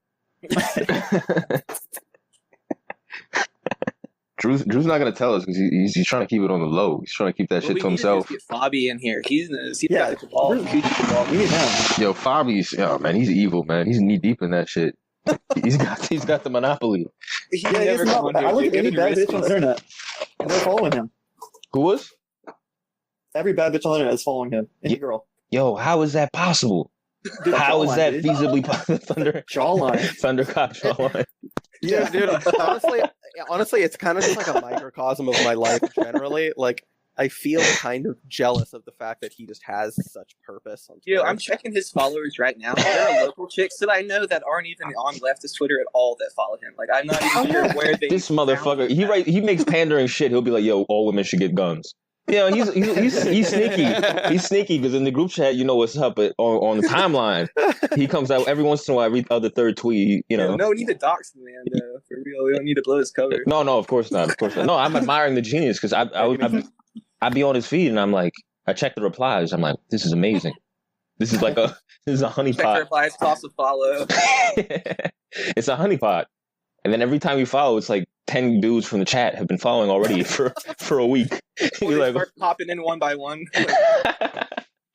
Drew's not gonna tell us because he's trying to keep it on the low. He's trying to keep that shit to himself. Get Fabi in here. He's got the ball. We need him. Yo, Fabi's, man, he's evil, man. He's knee deep in that shit. He's got the monopoly. I look at any bad bitch on the internet, and they're following him. Who was? Every bad bitch on the internet is following him. Any girl. Yo, how is that possible? Dude, how is that feasibly possible? Thundercop jawline. Yeah, dude. Honestly, it's kind of just like a microcosm of my life generally. Like, I feel kind of jealous of the fact that he just has such purpose on Twitter. Dude, I'm checking his followers right now. There are local chicks that I know that aren't even on leftist Twitter at all that follow him. Like, I'm not even sure where they. This motherfucker, he makes pandering shit. He'll be like, "Yo, all women should get guns." Yeah, he's sneaky. He's sneaky because in the group chat, you know what's up. But on the timeline, he comes out every once in a while. Every other third tweet, No, we need to dox the man, though. For real, we don't need to blow his cover. No, of course not. No, I'm admiring the genius because I'd be on his feed and I'm like, I check the replies. I'm like, this is amazing. This is a honeypot. Check the replies, toss a follow. It's a honeypot. And then every time you follow, it's like 10 dudes from the chat have been following already for a week. You're like, start popping in one by one.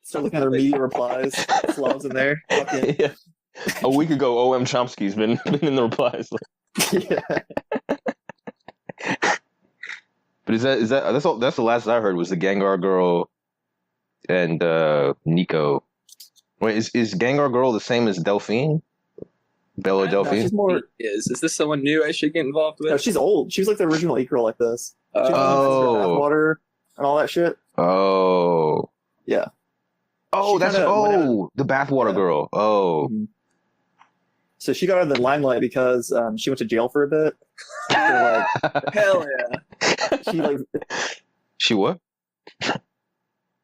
Start looking at their media replies. Slows in there. Yeah. A week ago, OM Chomsky's been in the replies. Yeah. But that's the last I heard was the Gengar girl and Nico. Wait, is Gengar girl the same as Delphine? Bella Delphine? She's more. Is this someone new I should get involved with? No, she's old. She was like the original e-girl like this. Water and all that shit. Oh. Yeah. Oh, the bathwater girl. Oh. Mm-hmm. So she got out of the limelight because she went to jail for a bit. Hell yeah. She what?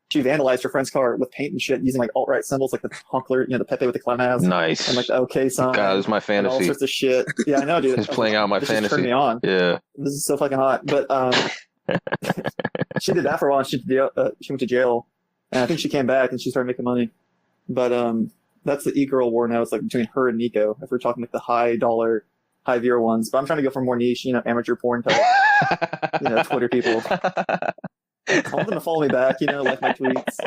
She vandalized her friend's car with paint and shit using like alt-right symbols like the honkler, the Pepe with the clown ass. Nice. And like the OK sign. God, this is my fantasy. All sorts of shit. Yeah, I know, dude. It's playing out my this fantasy. Just turned me on. Yeah. This is so fucking hot. But she did that for a while. She went to jail. And I think she came back and she started making money. But that's the e-girl war now. It's like between her and Nico. If we're talking like the high dollar, high viewer ones. But I'm trying to go for more niche, amateur porn type, Twitter people. I want them to follow me back, like my tweets.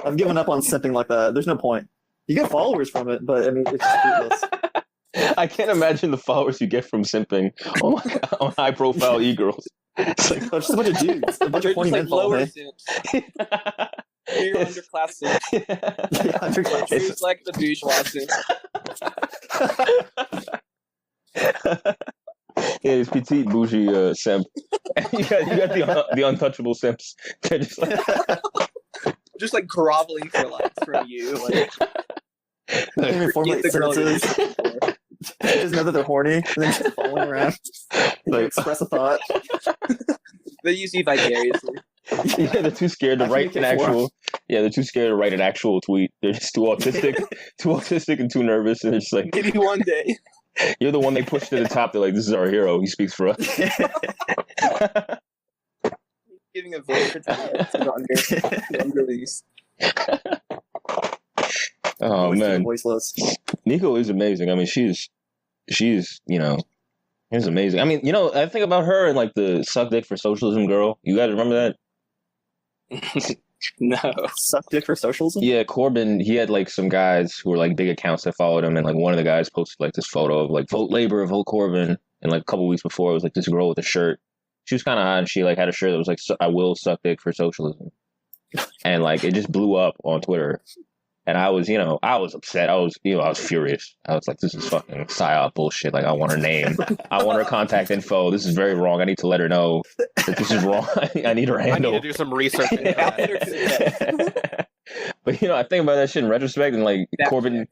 I've given up on simping like that. There's no point. You get followers from it, but I mean, it's just fruitless. I can't imagine the followers you get from simping on high profile e-girls. It's like, just a bunch of dudes, a bunch of horny men follow me. You're underclass simps. Yeah, underclass. It's like the bourgeois simp. Yeah, it's petite bougie simp. you got the untouchable simps. They're just like groveling for likes from you. Like, can't even formulate sentences. Just know that they're horny and then just following around. Like, express a thought. They use you vicariously. Yeah, they're too scared to write an actual. Yeah, they're too scared to write an actual tweet. They're just too autistic and too nervous. And it's like maybe one day. You're the one they push to the top. They're like, this is our hero. He speaks for us. Giving a voice for unreleased. Oh man, voiceless. Nico is amazing. I mean, she's she's amazing. I mean, I think about her and like the suck dick for socialism girl. You guys remember that? No. Suck dick for socialism? Yeah, Corbyn, he had like some guys who were like big accounts that followed him, and like one of the guys posted like this photo of like vote Labor, vote Corbyn, and like a couple weeks before it was like this girl with a shirt. She was kind of hot, and she like had a shirt that was like I will suck dick for socialism, and like it just blew up on Twitter. And I was, I was upset. I was furious. I was like, this is fucking psyop bullshit. Like, I want her name. I want her contact info. This is very wrong. I need to let her know that this is wrong. I need her handle. I need to do some research. But, I think about that shit in retrospect, and like Corbin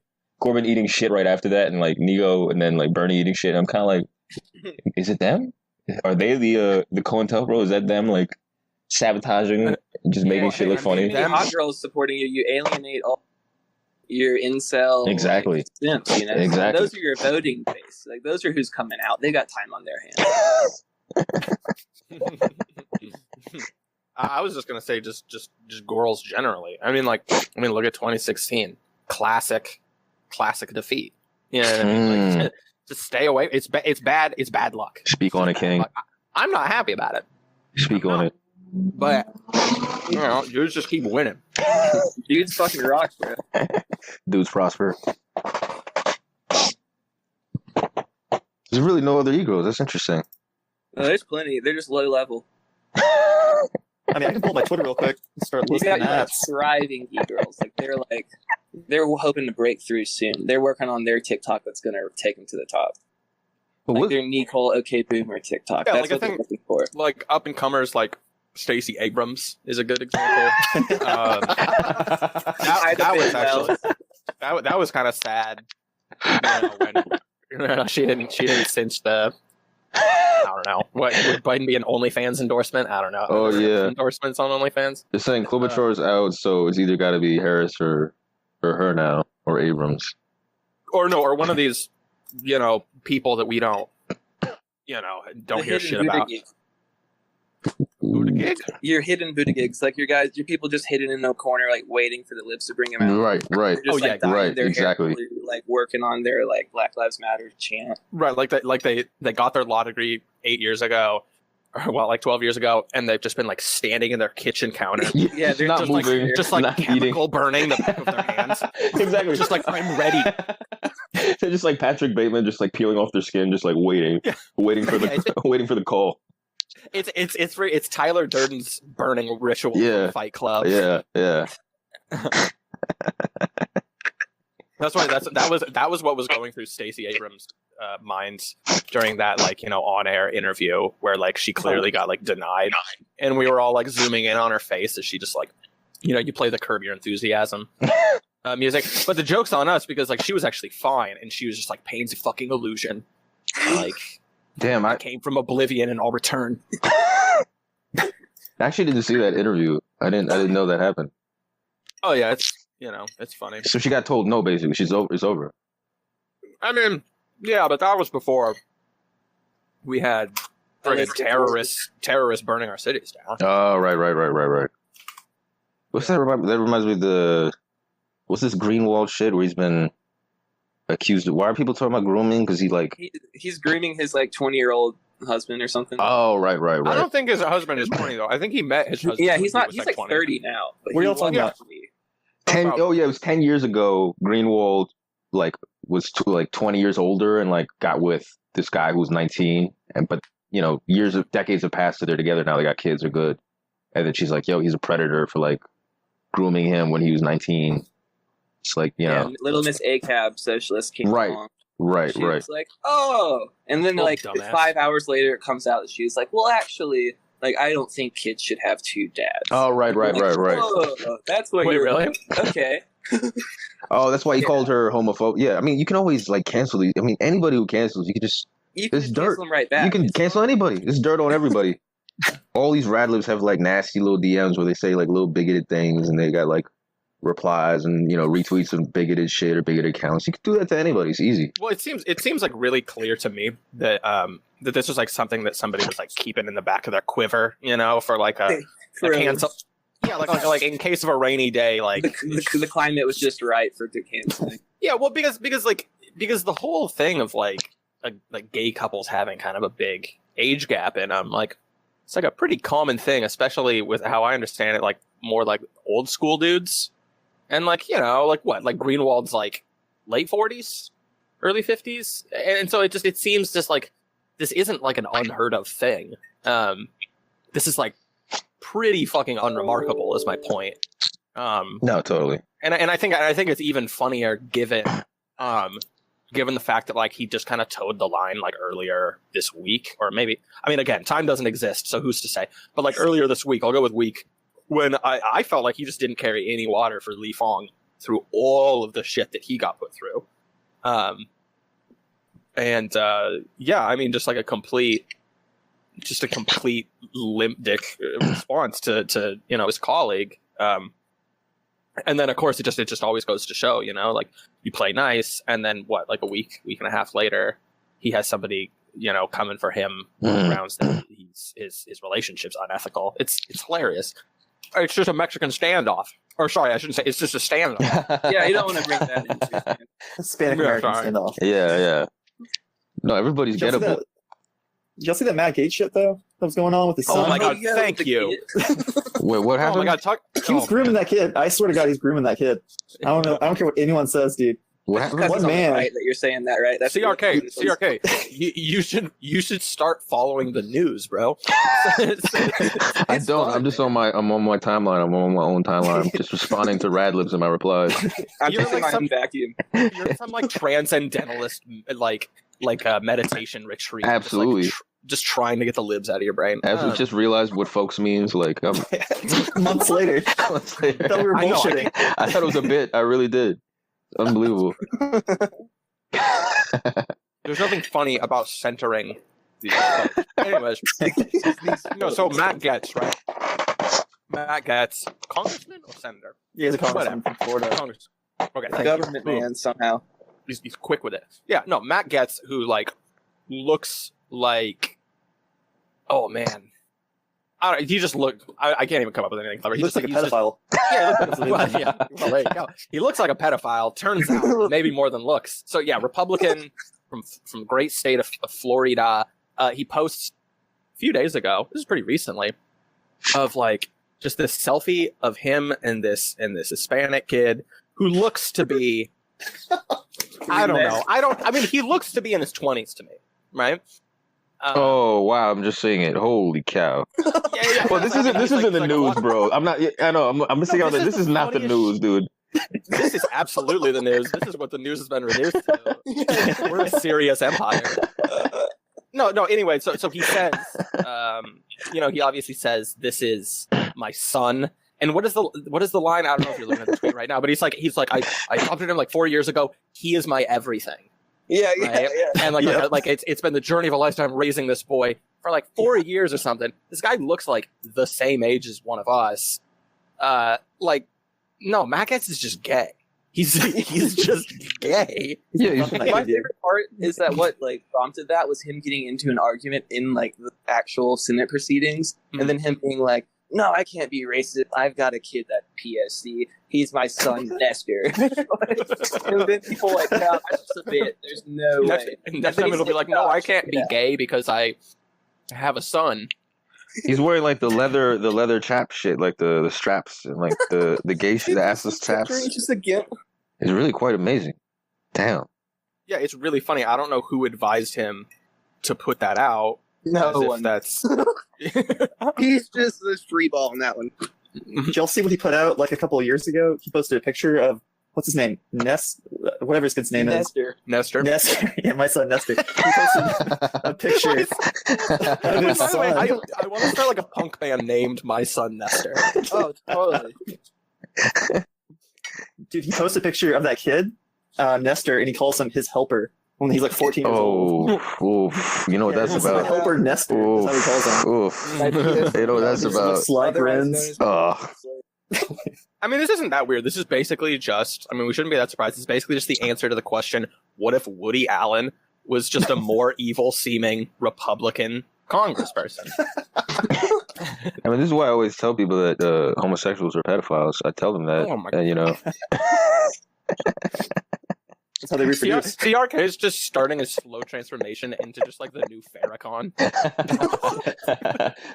eating shit right after that, and like Nego, and then like Bernie eating shit. And I'm kind of like, is it them? Are they the COINTELPRO? Is that them like sabotaging, just making shit look funny? Them hot girls supporting you. You alienate all your incel exactly simps, exactly. And those are your voting base. Like those are who's coming out. They got time on their hands. I was just gonna say just girls generally. I mean, look at 2016, classic defeat. Like, just stay away. It's bad luck. Speak on it, King. I'm not happy about it. Speak on it. But dudes just keep winning. Dudes fucking rock, bro. Dudes prosper. There's really no other egos. That's interesting. No, there's plenty. They're just low level. I mean, I can pull my Twitter real quick and start You listening got to ads. thriving e-girls. They're hoping to break through soon. They're working on their TikTok that's going to take them to the top. Like their Nicole OK Boomer TikTok. Yeah, that's like what they're looking for. Like up and comers like Stacey Abrams is a good example. That was kind of sad. When she didn't cinch the. I don't know. What would Biden be an OnlyFans endorsement? I don't know. Oh yeah, endorsements on OnlyFans. They're saying Klobuchar is out, so it's either got to be Harris or her now, or Abrams, or one of these, people that we don't hear shit about. Buttigieg? Your hidden Buttigiegs, like your people just hidden in no corner, like waiting for the libs to bring them out. Right. Just, right, exactly. Blue, like working on their like Black Lives Matter chant. Right, they got their law degree 8 years ago, or 12 years ago, and they've just been like standing in their kitchen counter. Yeah, they're not moving, just not chemical eating. Burning the back of their hands. Exactly, just like I'm ready. They're just like Patrick Bateman, just like peeling off their skin, just like waiting for the call. It's Tyler Durden's burning ritual from Fight Club. Yeah. That's why that was what was going through Stacey Abrams' minds during that on-air interview where she clearly got denied, and we were all zooming in on her face as she just you play the Curb Your Enthusiasm music, but the joke's on us because she was actually fine and she was just pain's a fucking illusion. Damn, I came from oblivion and I'll return. I actually didn't see that interview. I didn't know that happened. Oh yeah, it's funny. So she got told no, basically. It's over. I mean, yeah, but that was before we had friggin' terrorists burning our cities down. Oh, right. What's that remind? That reminds me of what's this Greenwald shit where he's been accused of? Why are people talking about grooming? Because he's grooming his 20-year-old husband or something. Oh, right. I don't think his husband is 20 though. I think he met his husband. Yeah, he's not. He's 30 now. What are y'all talking about? 10. Oh yeah, it was 10 years ago. Greenwald was 20 years older and got with this guy who was 19. But decades have passed, so they're together now. They got kids. They're good. And then she's like, "Yo, he's a predator for grooming him when he was 19." It's Little Miss ACAB socialist came along. Right. She's like, oh, and then dumbass. 5 hours later, it comes out that she's like, well, actually, I don't think kids should have two dads. Oh, right. Oh, that's what you're really? Okay. Oh, that's why he called her homophobic. Yeah, I mean, you can always cancel these. I mean, anybody who cancels, you can just cancel them right back. You can cancel anybody. There's dirt on everybody. All these radlibs have nasty little DMs where they say little bigoted things, and they got replies and retweets of bigoted shit or bigoted accounts. You can do that to anybody. It's easy. Well, it seems really clear to me that that this was something that somebody was keeping in the back of their quiver, for a cancel. Yeah, in case of a rainy day, the climate was just right for canceling. Yeah, well, because the whole thing of gay couples having kind of a big age gap in them, it's a pretty common thing, especially with how I understand it, more old school dudes. And Greenwald's late 40s, early 50s, and so it seems just this isn't an unheard of thing. This is pretty fucking unremarkable, is my point. No, totally. And I think it's even funnier given the fact that like he just kind of towed the line like earlier this week, or maybe, I mean, again, time doesn't exist, so who's to say? But like earlier this week, I'll go with week, when I felt like he just didn't carry any water for Li Fong through all of the shit that he got put through. Yeah, I mean, just a complete limp dick response to his colleague. And then of course it just always goes to show, like you play nice, and then what, like a week and a half later, he has somebody, coming for him on grounds that his relationship's unethical. It's hilarious. It's just a Mexican standoff. Or sorry, I shouldn't say it's just a standoff. Yeah, you don't want to bring that into Hispanic American standoff. Yeah. No, everybody's gettable. Did y'all see that Matt Gaetz shit though that was going on with his son? Oh my god, thank you. Wait, what happened? Oh my god, he was grooming that kid. I swear to God, he's grooming that kid. I don't know. I don't care what anyone says, dude. What happened? What man? Right, that you're saying that, right? That's CRK. You should start following the news, bro. I don't. I'm just on my timeline. I'm on my own timeline. I'm just responding to rad libs in my replies. You're like some vacuum. You're some like transcendentalist like a meditation retreat. Absolutely. Just trying to get the libs out of your brain. Absolutely. Just realized what folks means. Like Months later. I thought we were bullshitting. I thought it was a bit. I really did. Unbelievable. There's nothing funny about centering these folks. Anyways, so Matt Gaetz, right? Matt Gaetz, congressman or senator? Yeah, he's a congressman from Florida. Congress. Okay, The government man somehow. He's quick with it. Yeah, no, Matt Gaetz, who like looks like, oh man, he just looked. I can't even come up with anything clever. He looks like a pedophile. Well, there you go. He looks like a pedophile. Turns out, maybe more than looks. So yeah, Republican from great state of Florida. He posts a few days ago. This is pretty recently, of like just this selfie of him and this Hispanic kid who looks to be. I don't know. I mean, he looks to be in his 20s to me, right? Oh wow! I'm just saying it. Holy cow! Yeah. Well, this isn't the news, bro. I'm not. I know. I'm missing out. This is not the news, dude. This is absolutely the news. This is what the news has been reduced to. We're a serious empire. No. Anyway, so he says, he obviously says, "This is my son." And what is the line? I don't know if you're looking at the tweet right now, but he's like, I adopted him like 4 years ago. He is my everything. Yeah. And like it's been the journey of a lifetime raising this boy for like 4 years or something. This guy looks like the same age as one of us. No, Matt Gaetz is just gay. He's just gay. Yeah. My favorite part is that what like prompted that was him getting into an argument in like the actual Senate proceedings, and then him being like, "No, I can't be racist. I've got a kid that PSC. He's my son, Nestor." And then people like, "No, that's just a bit. There's no way." Next time it'll be like, "No, I can't be gay because I have a son." He's wearing like the leather chap shit, like the straps and like the gay shit, the assless chaps. Just a gimp. It's really quite amazing. Damn. Yeah, it's really funny. I don't know who advised him to put that out. No one. That's He's just this free ball in that one. Did y'all see what he put out like a couple of years ago? He posted a picture of what's his name, whatever his kid's name is. Nestor. Yeah, my son Nestor. He posted a picture of his By the way, son. I want to start like a punk band named My Son Nestor. Oh, totally. Dude, he posted a picture of that kid, Nestor, and he calls him his helper when he's like 14 years old. Oof. You know what that's My about. helper Nestor. That's how he calls him. Oof. You know what that's about. Sly grins. I mean, this isn't that weird. This is basically just, we shouldn't be that surprised. It's basically just the answer to the question, what if Woody Allen was just a more evil-seeming Republican congressperson? This is why I always tell people that homosexuals are pedophiles. I tell them that, Oh my That's how they reproduce. CRK is just starting a slow transformation into just like the new Farrakhan.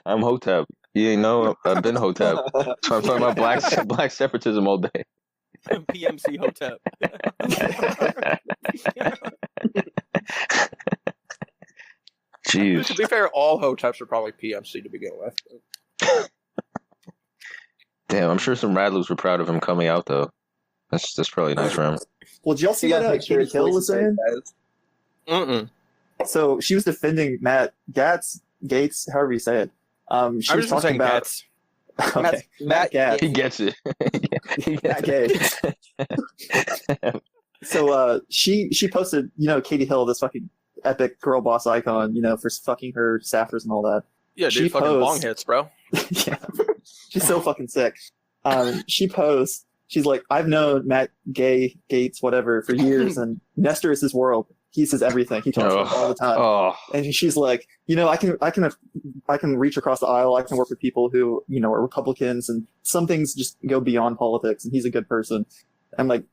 I'm Hotep. You ain't know I've been Hotep. So I'm talking about black separatism all day. PMC Hotep. Jeez. To be fair, all Hoteps are probably PMC to begin with. Damn, I'm sure some Radlers were proud of him coming out though. That's probably nice for him. Well, did y'all see what Katie Hill was saying? So she was defending Matt Gates, however you say it. She was talking about Gates. okay. Matt Gates. He gets it. Matt Gates. So she posted, Katie Hill, this fucking epic girl boss icon, for fucking her staffers and all that. Yeah, dude, She fucking posed- bong hits, bro. Yeah, she's so fucking sick. She posed. She's like, I've known Matt Gates, whatever, for years, and Nestor is his world. He's his everything. He talks about it all the time. Oh, And she's like, I can reach across the aisle. I can work with people who, are Republicans, and some things just go beyond politics. And he's a good person. I'm like,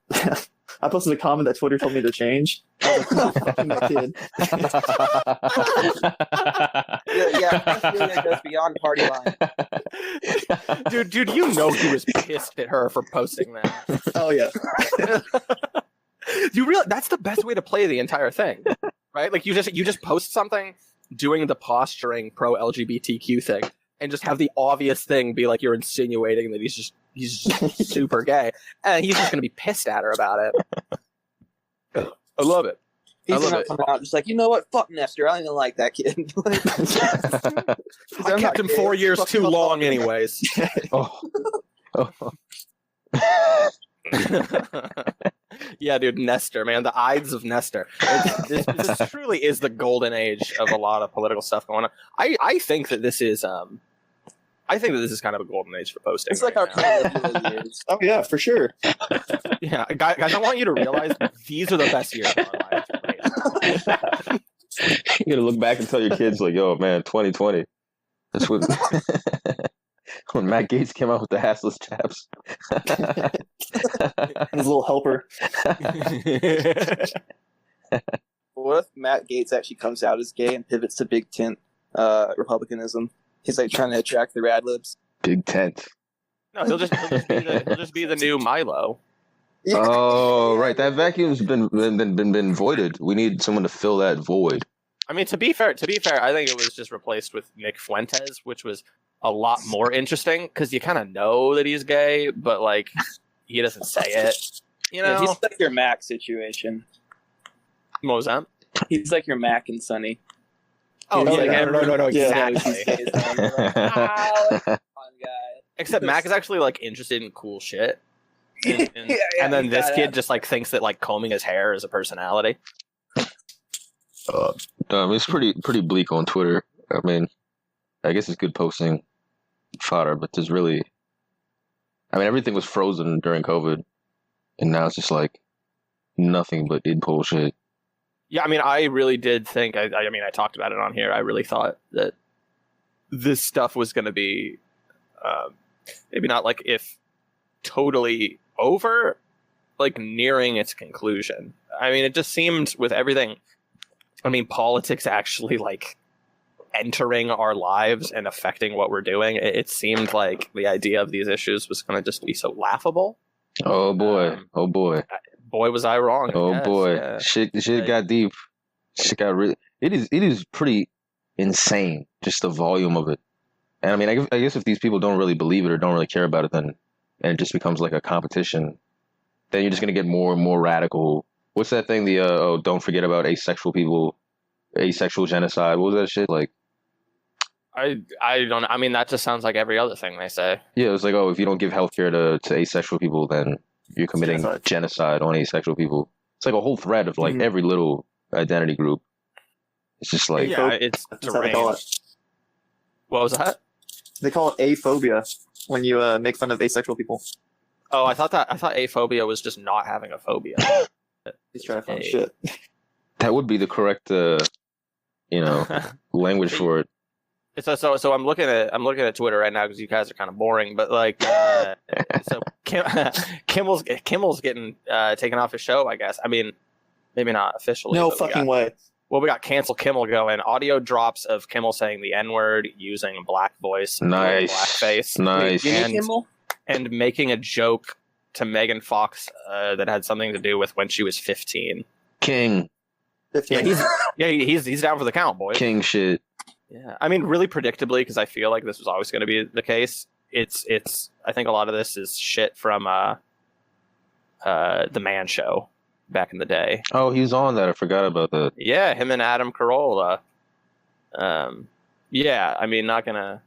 I posted a comment that Twitter told me to change. I was like, fucking kid. It goes beyond party line. Dude, you know he was pissed at her for posting that. Oh yeah. That's the best way to play the entire thing, right? Like you just post something doing the posturing pro LGBTQ thing, and just have the obvious thing be like you're insinuating that he's just super gay, and he's just gonna be pissed at her about it. I love it. He's gonna come out just like, you know what? Fuck Nestor. I don't even like that kid. I kept him 4 years too long, anyways. oh. Yeah, dude, Nestor, man, the Ides of Nestor. This truly is the golden age of a lot of political stuff going on. I think that this is kind of a golden age for posting. It's like our years. Oh yeah, for sure. Yeah, guys, I want you to realize these are the best years of our lives. You're gonna look back and tell your kids like, "Yo, man, 2020." That's what when Matt Gates came out with the assless chaps. His little helper. What if Matt Gates actually comes out as gay and pivots to big tent Republicanism? He's like trying to attract the rad libs. Big tent. No, he'll just be the new Milo. Yeah. Oh, right. That vacuum's been voided. We need someone to fill that void. I mean, to be fair, I think it was just replaced with Nick Fuentes, which was a lot more interesting because you kind of know that he's gay, but like he doesn't say it. Yeah, he's like your Mac situation. What was that? He's like your Mac and Sonny. Oh yeah, no, Yeah. exactly. Fun guy. Except Mac is actually like interested in cool shit. And then this kid just like thinks that like combing his hair is a personality. It's pretty bleak on Twitter. I mean, I guess it's good posting fodder, but there's really, everything was frozen during COVID, and now it's just like nothing but id bullshit. Yeah, I really did think. I talked about it on here. I really thought that this stuff was going to be maybe not like if totally over, like nearing its conclusion. It just seemed with everything. Politics actually like entering our lives and affecting what we're doing. It seemed like the idea of these issues was going to just be so laughable. Oh boy! Boy, was I wrong. Oh boy! Yeah. Shit got deep. Shit got really. It is pretty insane. Just the volume of it. And I guess if these people don't really believe it or don't really care about it, then and it just becomes like a competition, then you're just gonna get more and more radical. What's that thing? Don't forget about asexual people, asexual genocide. What was that shit like? I don't. That just sounds like every other thing they say. Yeah, it was like, if you don't give healthcare to asexual people, then you're committing genocide on asexual people. It's like a whole thread of like every little identity group. It's just like it's deranged. What was that? They call it aphobia when you make fun of asexual people. Oh, I thought aphobia was just not having a phobia. He's trying to find shit. That would be the correct, language for it. So I'm looking at Twitter right now because you guys are kind of boring, but like, so Kimmel's getting taken off his show, I guess. Maybe not officially. No fucking way. Well, we got Cancel Kimmel going. Audio drops of Kimmel saying the N-word using a black voice, nice, blackface, nice, and making a joke to Megan Fox that had something to do with when she was 15. King. 15. He's down for the count, boys. King shit. Yeah, really predictably, because I feel like this was always going to be the case. It's. I think a lot of this is shit from The Man Show back in the day. Oh, he was on that. I forgot about that. Yeah, him and Adam Carolla. Yeah, I mean, not gonna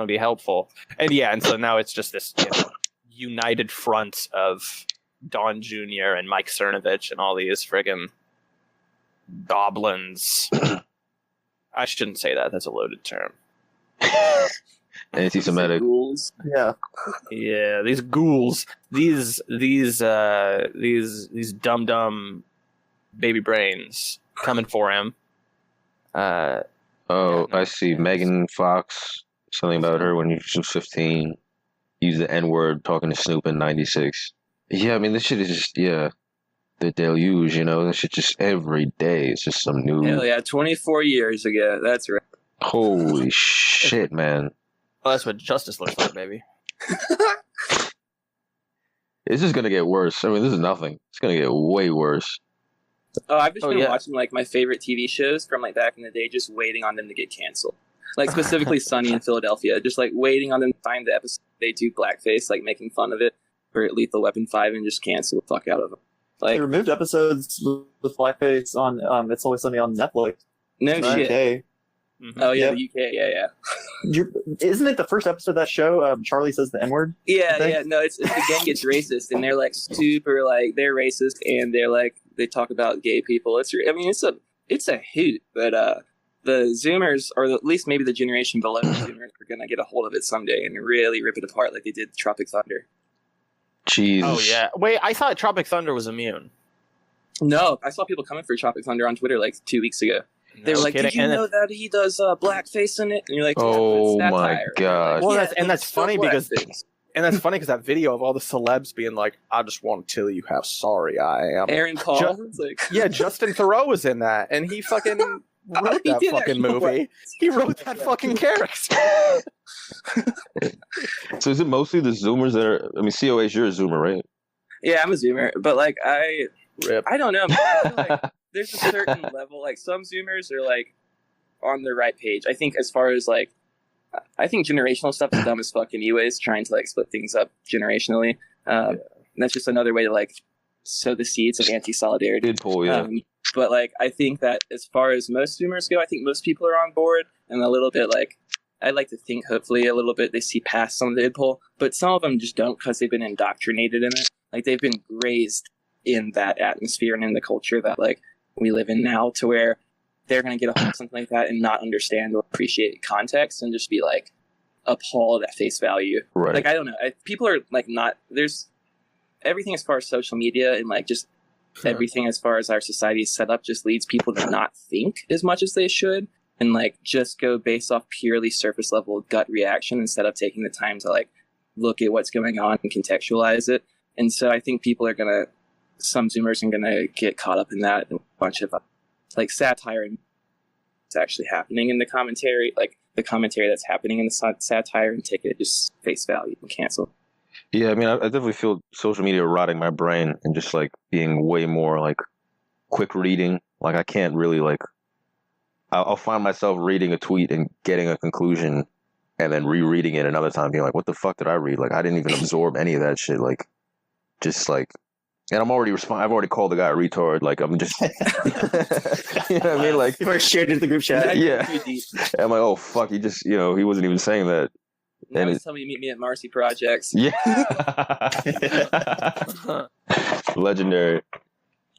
be helpful. And so now it's just this united front of Don Jr. and Mike Cernovich and all these friggin' goblins. I shouldn't say that. That's a loaded term. Anti-Semitic. Ghouls. Yeah. Yeah, these ghouls, these dumb baby brains coming for him. I see. Megan Fox, something about her when she was 15, used the N-word talking to Snoop in '96. Yeah, I mean, this shit is just, the deluge, That shit just every day. It's just some new. Hell yeah, 24 years ago. That's right. Holy shit, man. Well, that's what justice looks like, baby. It's just gonna get worse. I mean, this is nothing. It's gonna get way worse. Oh, I've just been watching like my favorite TV shows from like back in the day, just waiting on them to get canceled. Like specifically Sunny in Philadelphia, just like waiting on them to find the episode they do blackface, like making fun of it for Lethal Weapon 5 and just cancel the fuck out of them. Like They removed episodes with blackface on It's Always Sunny on Netflix. no shit. Okay. Mm-hmm. Oh yeah, Yep. the UK, yeah. Isn't it the first episode of that show? Charlie says the N-word. Yeah. No, it's the gang gets racist, and they're like super like they're racist, and they're like they talk about gay people. It's a hoot, but the Zoomers, or at least maybe the generation below the Zoomers, are gonna get a hold of it someday and really rip it apart like they did Tropic Thunder. Jeez. Oh yeah. Wait, I thought Tropic Thunder was immune. No, I saw people coming for Tropic Thunder on Twitter like 2 weeks ago. They were like, kidding. "Did you know that he does blackface in it?" And you're like, yeah, Oh it's my satire. God. Like, Well, yeah, that's it's funny still because blackface. that video of all the celebs being like, "I just want to tell you how sorry I am." Aaron Paul, it's like, Yeah, Justin Thoreau was in that, and he fucking wrote He that did fucking actually. movie. He wrote that fucking character. So is it mostly the Zoomers that are? I mean, COH, you're a Zoomer, right? yeah, I'm a Zoomer, but like Rip. I don't know. Man. I feel like there's a certain level. Like some Zoomers are like on the right page. I think as far as like, I think generational stuff is dumb as fuck anyways. Trying to like split things up generationally. That's just another way to like sow the seeds of anti-solidarity. Good pull, yeah. But like, I think that as far as most Zoomers go, I think most people are on board, and a little bit like, I'd like to think hopefully a little bit they see past some of the id pull, but some of them just don't because they've been indoctrinated in it. Like they've been raised in that atmosphere and in the culture that like we live in now, to where they're going to get a hold of something like that and not understand or appreciate context and just be like appalled at face value. Right. Like, I don't know. People are like not, there's everything as far as social media and like just everything as far as our society is set up just leads people to not think as much as they should and like just go based off purely surface level gut reaction instead of taking the time to like look at what's going on and contextualize it. And so I think some Zoomers are gonna get caught up in that, and a bunch of like satire and it's actually happening in the commentary, like the commentary that's happening in the satire, and take it just face value and cancel. Yeah, I mean, I definitely feel social media rotting my brain and just like being way more like quick reading. Like I can't really like, I'll find myself reading a tweet and getting a conclusion and then rereading it another time being like, what the fuck did I read? Like I didn't even absorb any of that shit. Like just like, and I'm already I've already called the guy a retard. Like I'm just, you know what I mean? Like You were shared into the group chat. Yeah. Too deep. I'm like, oh fuck, he just, he wasn't even saying that. Now he's telling me to meet me at Marcy Projects. Yeah. Legendary.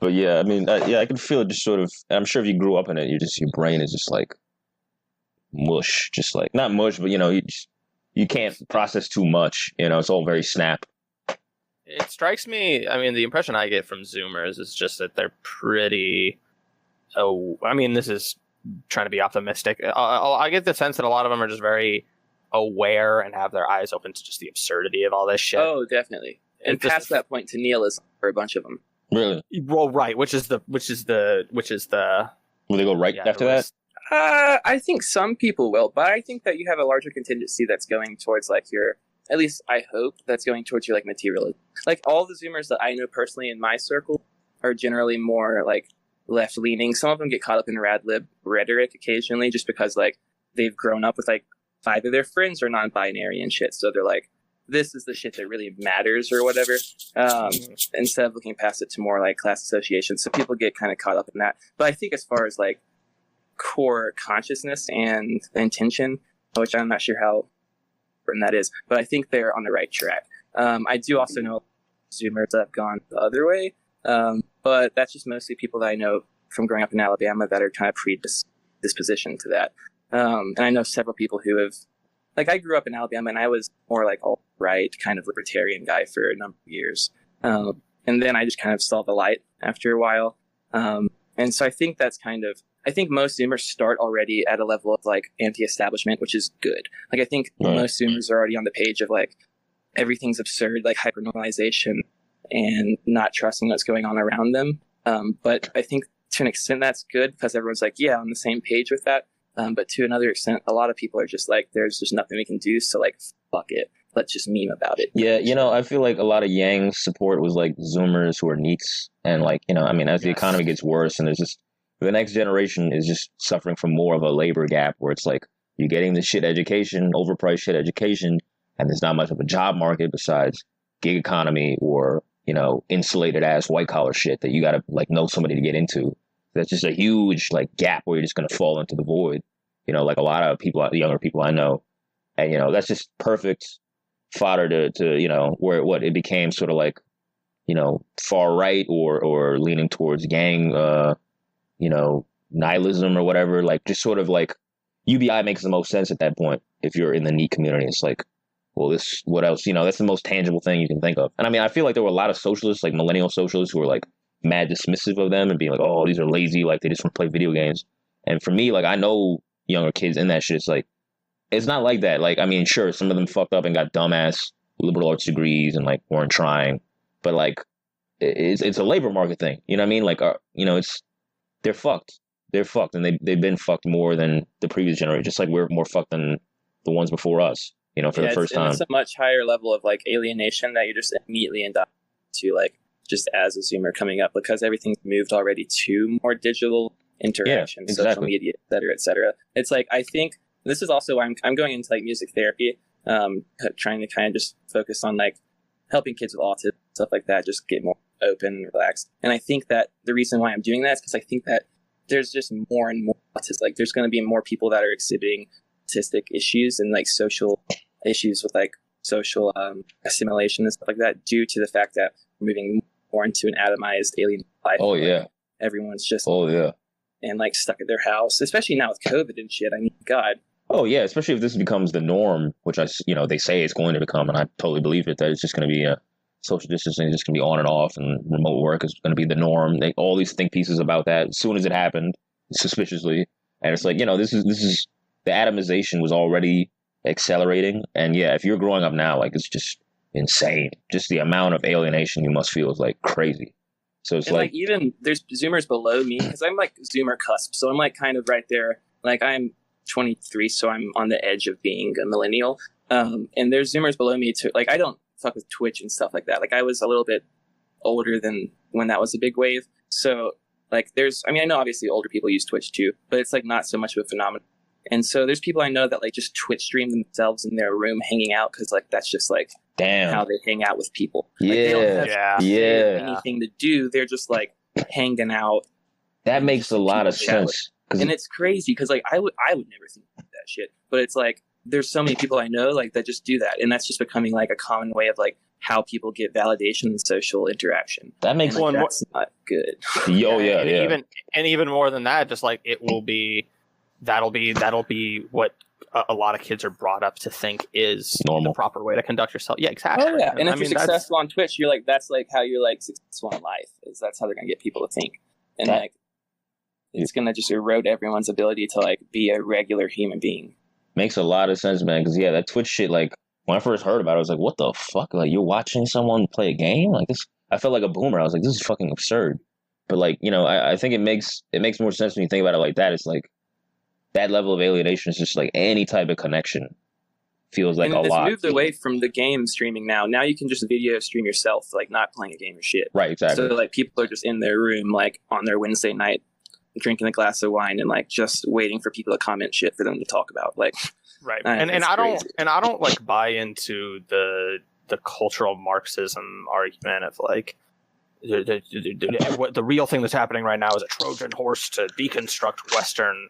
But yeah, I mean, I can feel it just sort of, I'm sure if you grew up in it, your brain is just like mush, just like, not mush, but you can't process too much, it's all very snap. It strikes me, I mean, the impression I get from Zoomers is just that they're pretty, I mean, this is trying to be optimistic. I get the sense that a lot of them are just very aware and have their eyes open to just the absurdity of all this shit. Oh, definitely. And past that point to nihilism for a bunch of them. Really? Well, right, which is the Will they go right after that? I think some people will, but I think that you have a larger contingency that's going towards like your, at least I hope that's going towards your like materialism. Like all the Zoomers that I know personally in my circle are generally more like left leaning. Some of them get caught up in rad lib rhetoric occasionally just because like they've grown up with like 5 of their friends are non-binary and shit. So they're like, this is the shit that really matters or whatever, instead of looking past it to more like class association. So people get kind of caught up in that. But I think as far as like core consciousness and intention, which I'm not sure how important that is, but I think they're on the right track. I do also know Zoomers that have gone the other way, but that's just mostly people that I know from growing up in Alabama that are kind of predispositioned to that. And I know several people who have, like, I grew up in Alabama and I was more like alt-right kind of libertarian guy for a number of years. And then I just kind of saw the light after a while. And so I think that's kind of, I think most Zoomers start already at a level of like anti-establishment, which is good. Like, I think most Zoomers are already on the page of like, everything's absurd, like hyper-normalization and not trusting what's going on around them. But I think to an extent that's good because everyone's like, yeah, on the same page with that. But to another extent, a lot of people are just like, there's just nothing we can do. So like, fuck it. Let's just meme about it. Yeah, I feel like a lot of Yang's support was like Zoomers who are NEETs. And like, I mean, as the economy gets worse and there's just, the next generation is just suffering from more of a labor gap where it's like, you're getting the shit education, overpriced shit education, and there's not much of a job market besides gig economy or, insulated ass white collar shit that you got to like know somebody to get into. That's just a huge like gap where you're just going to fall into the void, like a lot of people, younger people I know. And, that's just perfect fodder to where it became sort of like, far right or leaning towards gang, nihilism or whatever, like just sort of like UBI makes the most sense at that point. If you're in the NEET community, it's like, well, what else? That's the most tangible thing you can think of. And I mean, I feel like there were a lot of socialists, like millennial socialists who were like mad dismissive of them and being like, oh, these are lazy. Like they just want to play video games. And for me, like I know younger kids in that shit. It's like, it's not like that. Like, I mean, sure, some of them fucked up and got dumbass liberal arts degrees and like weren't trying, but like it's a labor market thing. You know what I mean? Like, they're fucked. They're fucked, and they've been fucked more than the previous generation. Just like we're more fucked than the ones before us. For the first time. It's a much higher level of like alienation that you're just immediately indoctrinated to, like just as a Zoomer coming up, because everything's moved already to more digital interaction, social media, et cetera, et cetera. It's like, I think this is also why I'm going into like music therapy, trying to kind of just focus on like helping kids with autism, stuff like that, just get more open, relaxed. And I think that the reason why I'm doing that is because I think that there's just more and more autism. Like there's going to be more people that are exhibiting autistic issues and like social issues with like social assimilation and stuff like that due to the fact that we're moving more into an atomized alien life. Oh yeah. Like, everyone's just and like stuck at their house, especially now with COVID and shit. I mean, God. Oh yeah, especially if this becomes the norm, which they say it's going to become, and I totally believe it. That it's just going to be social distancing, is just going to be on and off, and remote work is going to be the norm. All these think pieces about that as soon as it happened, suspiciously, and it's like this is the atomization was already accelerating, and yeah, if you're growing up now, like it's just insane. Just the amount of alienation you must feel is like crazy. So it's like even there's Zoomers below me because I'm like Zoomer cusp, so I'm like kind of right there. Like I'm 23, so I'm on the edge of being a millennial. And there's Zoomers below me too. Like I don't fuck with Twitch and stuff like that. Like I was a little bit older than when that was a big wave. So like I know obviously older people use Twitch too, but it's like not so much of a phenomenon. And so there's people I know that like just Twitch stream themselves in their room hanging out because like that's just like how they hang out with people. Like, they don't have anything to do. They're just like hanging out. That makes a lot of sense. And it's crazy because like I would never think of that shit. But it's like there's so many people I know like that just do that, and that's just becoming like a common way of like how people get validation and social interaction. That makes one that's not good. Even more than that, just like that'll be what a lot of kids are brought up to think is normal, the proper way to conduct yourself. Yeah, exactly. Oh yeah, and if you're successful on Twitch, you're like that's like how you're like successful in life. That's how they're gonna get people to think, and like it's gonna just erode everyone's ability to like be a regular human being. Makes a lot of sense, man. Because that Twitch shit, like when I first heard about it, I was like, what the fuck? Like you're watching someone play a game like this? I felt like a boomer. I was like, this is fucking absurd. But like I think it makes more sense when you think about it like that. It's like that level of alienation is just like any type of connection feels like a lot. It's moved away from the game streaming now. Now you can just video stream yourself, like not playing a game or shit. Right, exactly. So like people are just in their room, like on their Wednesday night, drinking a glass of wine and like just waiting for people to comment shit for them to talk about. Like Right. And I don't like buy into the cultural Marxism argument of like the real thing that's happening right now is a Trojan horse to deconstruct Western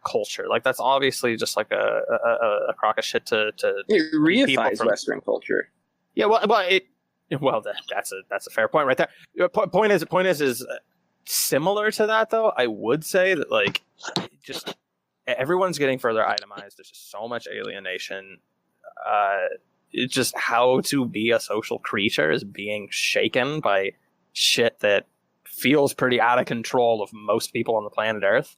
culture. Like that's obviously just like a crock of shit to it reifies Western culture. Yeah, that's a fair point right there. Point is similar to that though. I would say that like just everyone's getting further itemized. There's just so much alienation. It's just how to be a social creature is being shaken by shit that feels pretty out of control of most people on the planet Earth.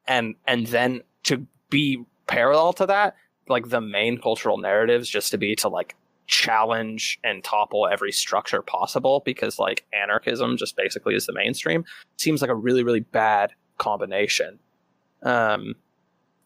And then to be parallel to that, like the main cultural narratives just to be to like challenge and topple every structure possible because like anarchism just basically is the mainstream seems like a really, really bad combination.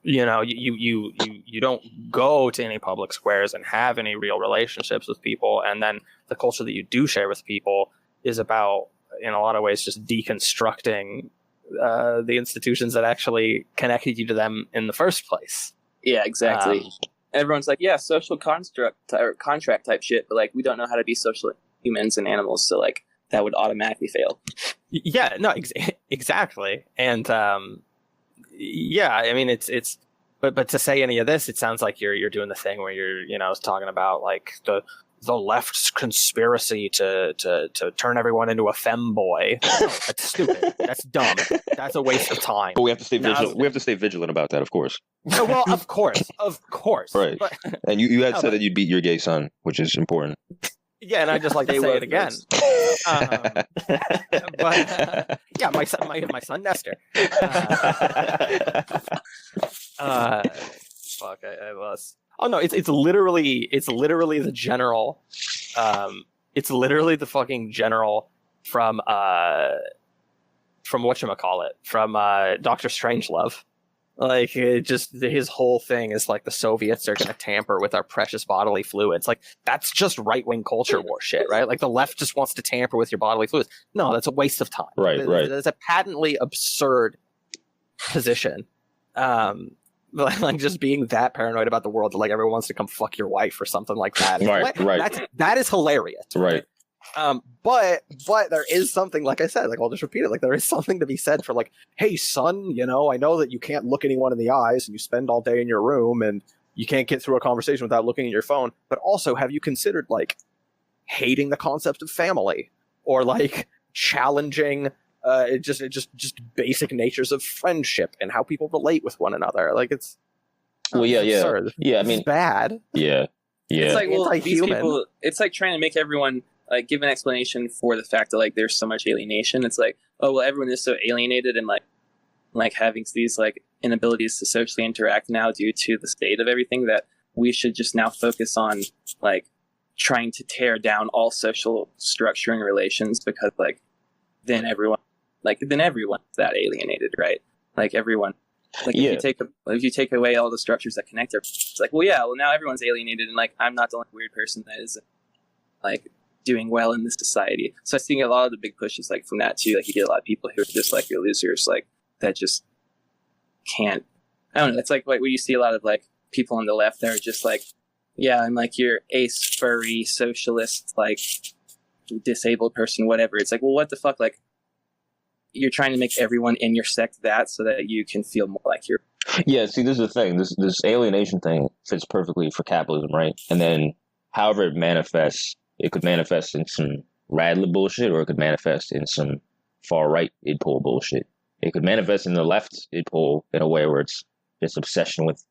You know, you don't go to any public squares and have any real relationships with people, and then the culture that you do share with people is about, in a lot of ways, just deconstructing the institutions that actually connected you to them in the first place. Yeah, exactly. Everyone's like, yeah, social construct or contract type shit, but like we don't know how to be social humans and animals, so like that would automatically fail. Yeah, no, exactly, and yeah, I mean it's but to say any of this, it sounds like you're doing the thing where you're talking about like the left's conspiracy to turn everyone into a femboy. That's stupid. That's dumb. That's a waste of time. But we have to stay vigilant. We have to stay vigilant about that, of course. Well, of course. Right. But, and you had said that you'd beat your gay son, which is important. Yeah, and I just like to say it again. But yeah, my son Nestor. Fuck, I lost. Oh no, it's literally the general. It's literally the fucking general from whatchamacallit, from Doctor Strangelove. Like it just his whole thing is like the Soviets are going to tamper with our precious bodily fluids. Like that's just right wing culture war shit, right? Like the left just wants to tamper with your bodily fluids. No, that's a waste of time. Right. That's a patently absurd position. Like just being that paranoid about the world that like everyone wants to come fuck your wife or something like that. Right. That is hilarious. Right. But there is something, like I said, like I'll just repeat it, like there is something to be said for like, hey son, I know that you can't look anyone in the eyes and you spend all day in your room and you can't get through a conversation without looking at your phone, but also have you considered like hating the concept of family or like challenging just basic natures of friendship and how people relate with one another? Like it's absurd. I mean, it's bad. Yeah. It's like, well, these people, it's like trying to make everyone like give an explanation for the fact that like there's so much alienation. It's like, oh well, everyone is so alienated and like having these like inabilities to socially interact now due to the state of everything, that we should just now focus on like trying to tear down all social structure and relations, because like then everyone's that alienated, right? Like everyone. Like if you take away all the structures that connect everyone, it's like, well now everyone's alienated and like I'm not the only weird person that is like doing well in this society. So I think a lot of the big pushes like from that too, like you get a lot of people who are just like you're losers, like that just can't. I don't know. It's like where you see a lot of like people on the left that are just like, yeah, I'm like your ace furry socialist, like disabled person, whatever. It's like, well, what the fuck, like. You're trying to make everyone in your sect that so that you can feel more like you're. Yeah, see, this is the thing. This alienation thing fits perfectly for capitalism, right? And then, however it manifests, it could manifest in some Radler bullshit, or it could manifest in some far right id pol bullshit. It could manifest in the left id pol in a way where it's this obsession with,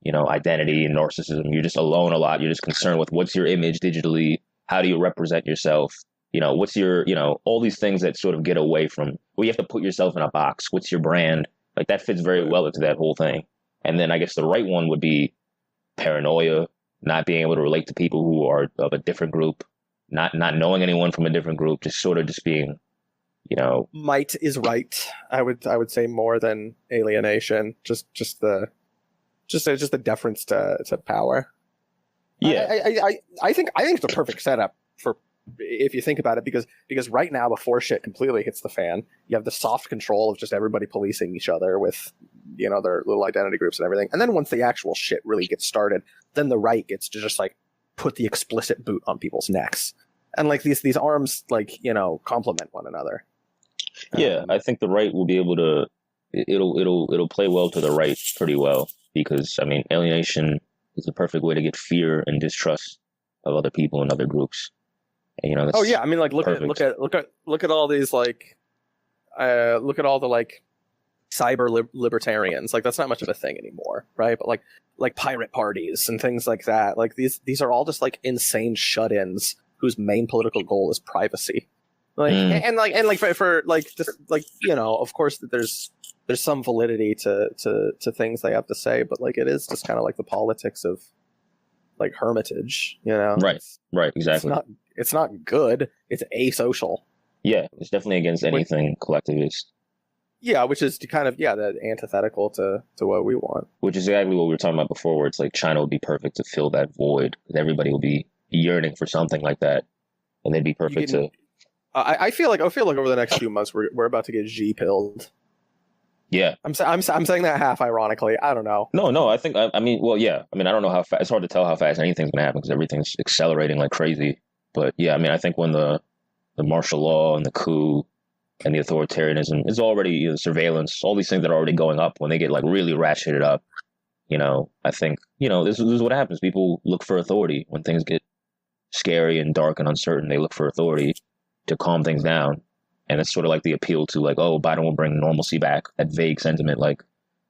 identity and narcissism. You're just alone a lot. You're just concerned with what's your image digitally. How do you represent yourself? What's your, all these things that sort of get away from, well, you have to put yourself in a box. What's your brand? Like that fits very well into that whole thing. And then I guess the right one would be paranoia, not being able to relate to people who are of a different group, not knowing anyone from a different group, just sort of just being, Might is right. I would say more than alienation. Just the deference to power. Yeah. I think it's a perfect setup for, if you think about it, because right now, before shit completely hits the fan, you have the soft control of just everybody policing each other with their little identity groups and everything. And then once the actual shit really gets started, then the right gets to just like put the explicit boot on people's necks. And like these arms like, complement one another. Yeah, I think the right will be able to. It'll play well to the right pretty well, because I mean, alienation is the perfect way to get fear and distrust of other people and other groups. And, that's I mean, like look at all these like, look at all the like cyber libertarians. Like that's not much of a thing anymore, right? But like pirate parties and things like that. Like these are all just like insane shut-ins whose main political goal is privacy. Like and for like just like of course that there's some validity to things they have to say, but like it is just kind of like the politics of like hermitage, Right, exactly. It's not good. It's asocial. Yeah, it's definitely against anything collectivist. Yeah, which is kind of the antithetical to what we want. Which is exactly what we were talking about before, where it's like China would be perfect to fill that void, because everybody will be yearning for something like that, and they'd be perfect to. I feel like over the next few months we're about to get G-pilled. Yeah, I'm saying that half ironically. I don't know. No. I think I mean, well, yeah. I mean, I don't know how fast. It's hard to tell how fast anything's gonna happen because everything's accelerating like crazy. But yeah, I mean, I think when the martial law and the coup and the authoritarianism is already the surveillance, all these things that are already going up, when they get like really ratcheted up, I think this is what happens. People look for authority when things get scary and dark and uncertain. They look for authority to calm things down. And it's sort of like the appeal to like, oh, Biden will bring normalcy back, that vague sentiment. Like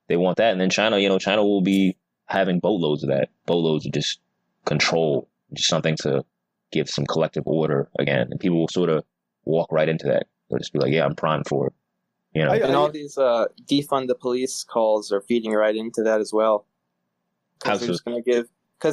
they want that. And then China will be having boatloads of that, boatloads of just control, just something to give some collective order again. And people will sort of walk right into that. They'll just be like, yeah, I'm primed for it. And all these defund the police calls are feeding right into that as well. Because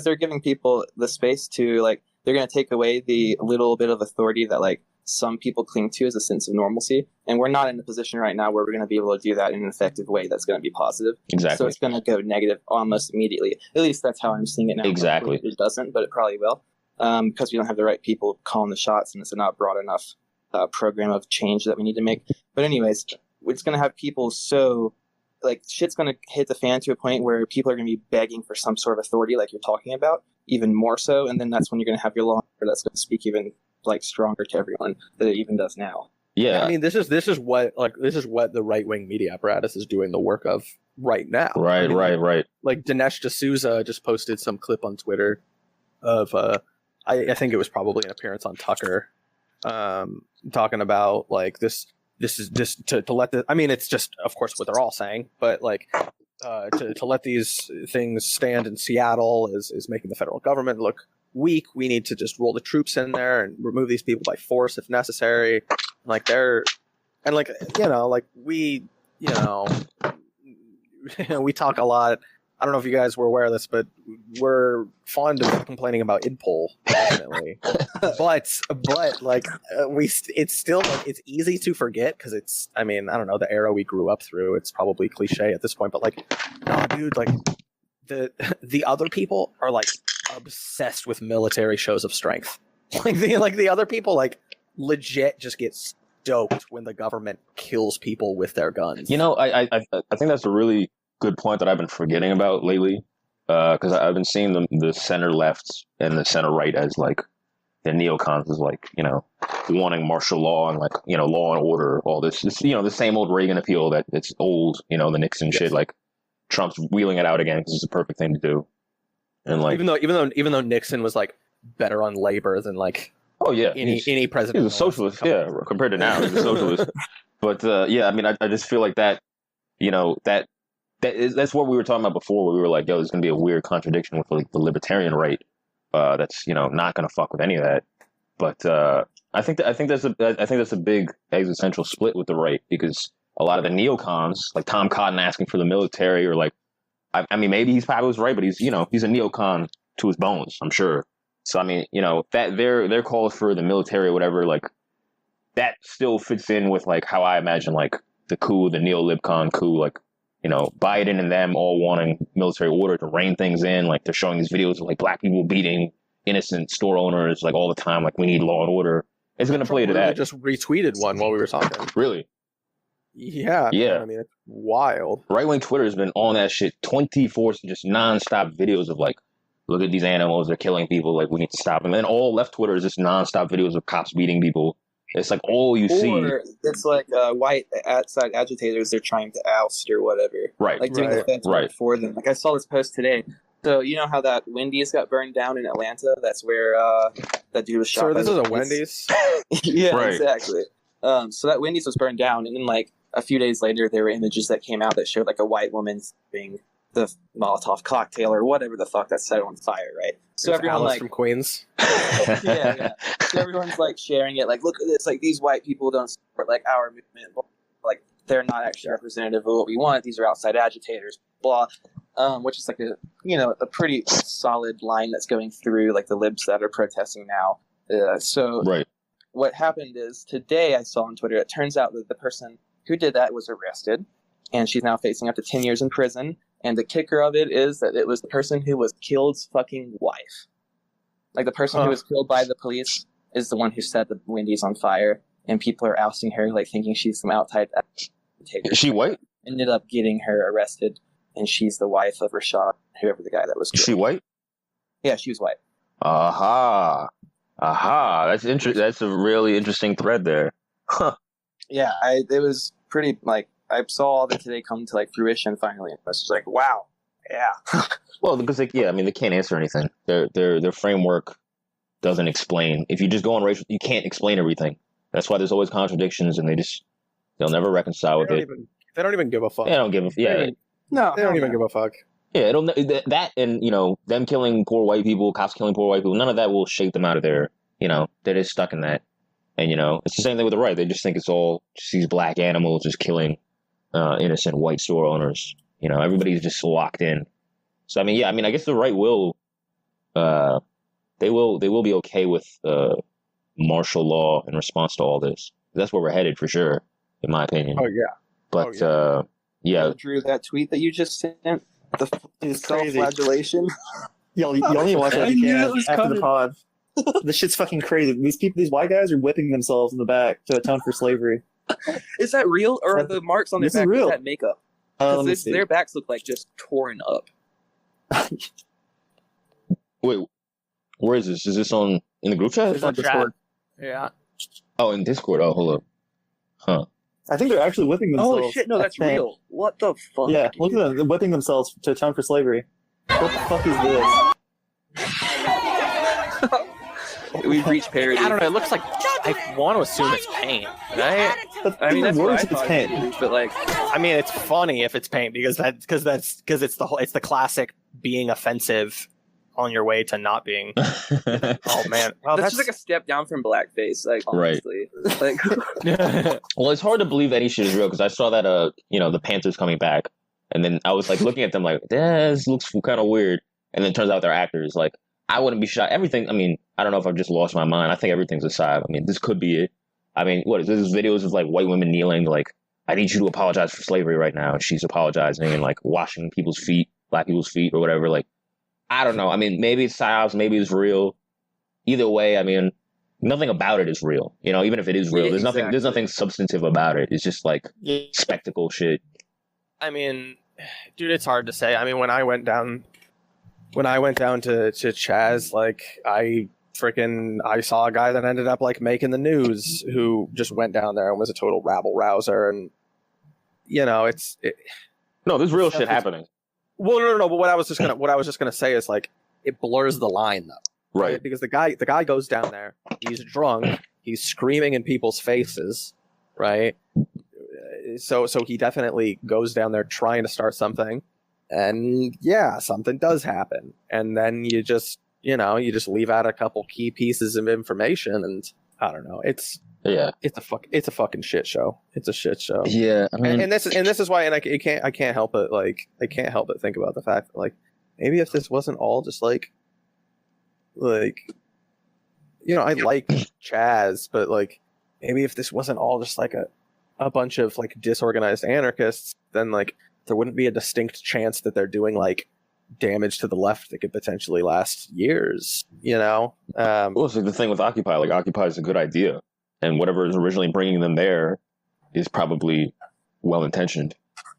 they're giving people the space to like, they're going to take away the little bit of authority that like some people cling to as a sense of normalcy. And we're not in a position right now where we're going to be able to do that in an effective way that's going to be positive. Exactly. So it's going to go negative almost immediately. At least that's how I'm seeing it now. Exactly. It doesn't, but it probably will. Because we don't have the right people calling the shots and it's not broad enough program of change that we need to make. But anyways, it's going to have people so like shit's going to hit the fan to a point where people are going to be begging for some sort of authority like you're talking about, even more so. And then that's when you're going to have your law that's going to speak even like stronger to everyone than it even does now. Yeah, I mean this is what the right wing media apparatus is doing the work of right now. Right, right. Like Dinesh D'Souza just posted some clip on Twitter of I think it was probably an appearance on Tucker, talking about like this is just to let the. I mean, it's just of course what they're all saying, but like to let these things stand in Seattle is making the federal government look weak. We need to just roll the troops in there and remove these people by force if necessary. Like they're and like like we we talk a lot. I don't know if you guys were aware of this, but we're fond of complaining about Idpol, definitely. but like it's still like, it's easy to forget because it's. I mean, I don't know the era we grew up through. It's probably cliche at this point, but like, no, dude, like the other people are like obsessed with military shows of strength. Like the other people like legit just get stoked when the government kills people with their guns. I think that's a really good point that I've been forgetting about lately, because I've been seeing the center left and the center right as like the neocons is like wanting martial law and like law and order, all this the same old Reagan appeal that it's old, the Nixon shit, like Trump's wheeling it out again because it's the perfect thing to do. And like even though Nixon was like better on labor than like any president, he's a socialist, compared to now he's a socialist. But I mean I just feel like that that's what we were talking about before, where we were like, yo, there's going to be a weird contradiction with like the libertarian right that's not going to fuck with any of that. But I think that's a big existential split with the right, because a lot of the neocons, like Tom Cotton asking for the military, or like I mean maybe he's probably right, but he's a neocon to his bones, I'm sure. So I mean that their calls for the military or whatever, like that still fits in with like how I imagine like the coup, the neo-libcon coup, like Biden and them all wanting military order to rein things in. Like they're showing these videos of like black people beating innocent store owners like all the time. Like we need law and order. It's going to play to that. Just retweeted one while we were talking. Really? Yeah. Yeah. I mean, it's wild. Right-wing Twitter has been on that shit 24, just non-stop videos of like, look at these animals, they're killing people, like we need to stop them. And all left Twitter is just non-stop videos of cops beating people. It's like all you see. Or it's like white outside agitators they're trying to oust or whatever. Right. Like doing the feds work for them. Like I saw this post today. So you know how that Wendy's got burned down in Atlanta? That's where that dude was shot. So this is a Wendy's? Yeah, Right. exactly. So that Wendy's was burned down, and then like a few days later, there were images that came out that showed like a white woman being the Molotov cocktail or whatever the fuck that set it on fire, right? So There's everyone Alice like from Queens. yeah. So everyone's like sharing it, like, look at this, like these white people don't support like our movement, like they're not actually representative of what we want. These are outside agitators, blah. Which is like a pretty solid line that's going through like the libs that are protesting now. Right. What happened is today I saw on Twitter, it turns out that the person who did that was arrested, and she's now facing up to 10 years in prison. And the kicker of it is that it was the person who was killed's fucking wife. Like the person who was killed by the police is the one who set the Wendy's on fire, and people are ousting her, like thinking she's some outside agitator. Is she white? Ended up getting her arrested, and she's the wife of Rashad, whoever the guy that was killed. Is she white? Yeah, she was white. Aha. That's interesting. That's a really interesting thread there. Huh. Yeah, it was pretty, like, I saw all that today come to, like, fruition finally, and I was just like, wow, yeah. Well, because they can't answer anything. Their framework doesn't explain. If you just go on racial, you can't explain everything. That's why there's always contradictions, and they'll never reconcile with it. They don't even give a fuck. They don't give a yeah. No, They don't even give a fuck. Yeah, that and them killing poor white people, cops killing poor white people. None of that will shake them out of their. They're just stuck in that. And it's the same thing with the right. They just think it's all just these black animals just killing innocent white store owners. Everybody's just locked in. So I guess the right will, they will be okay with martial law in response to all this. That's where we're headed for sure, in my opinion. Oh yeah. But Drew, that tweet that you just sent, the crazy. self-flagellation. You only watch that if you can after coming. the pod. This shit's fucking crazy. These white guys are whipping themselves in the back to atone for slavery. Is that real, or are the marks on their This is back real. is that makeup? Let me Because see. their backs look like just torn up. wait, where is this? Is this in the group chat? It's on Discord. Yeah. Oh, in Discord. Oh, hold up. Huh. I think they're actually whipping themselves. Oh shit! No, that's I think. real. What the fuck? Yeah, look at them. They're whipping themselves to atone for slavery. What the fuck is this? We've reached parody. I don't know. It looks like I want to assume it's paint, right? I mean, that's what I worse if it's thought, paint. but like, I mean, it's funny if it's paint because it's the classic being offensive on your way to not being. Oh man, well, that's just like a step down from blackface. Like, Right. honestly, like, Well, it's hard to believe any shit is real because I saw that the Panthers coming back, and then I was like looking at them like, this looks kind of weird, and then it turns out they're actors. Like, I wouldn't be shocked. Everything. I mean, I don't know if I've just lost my mind. I think everything's aside. I mean, this could be it. I mean, what is this? Videos of like white women kneeling, like, I need you to apologize for slavery right now, and she's apologizing and like washing people's feet, black people's feet or whatever. Like, I don't know. I mean, maybe it's psyops, maybe it's real. Either way, I mean, nothing about it is real. Even if it is real, Yeah, there's nothing substantive about it. It's just like spectacle shit. I mean, dude, it's hard to say. I mean, when I went down to Chaz, like I saw a guy that ended up like making the news who just went down there and was a total rabble rouser, and no, there's real shit happening. Well, no. But what I was just gonna say is like it blurs the line though, Right. Because the guy goes down there, he's drunk, he's screaming in people's faces, right? So he definitely goes down there trying to start something, and yeah, something does happen, and then you just leave out a couple key pieces of information, and I don't know, it's a fucking shit show. It's a shit show. Yeah, I mean, and this is why, and I can't help it. Like, I can't help but think about the fact that, like, maybe if this wasn't all just like I like Chaz, but like maybe if this wasn't all just like a bunch of like disorganized anarchists, then like there wouldn't be a distinct chance that they're doing like damage to the left that could potentially last years. well, it's like the thing with Occupy. Like, Occupy is a good idea, and whatever is originally bringing them there is probably well intentioned,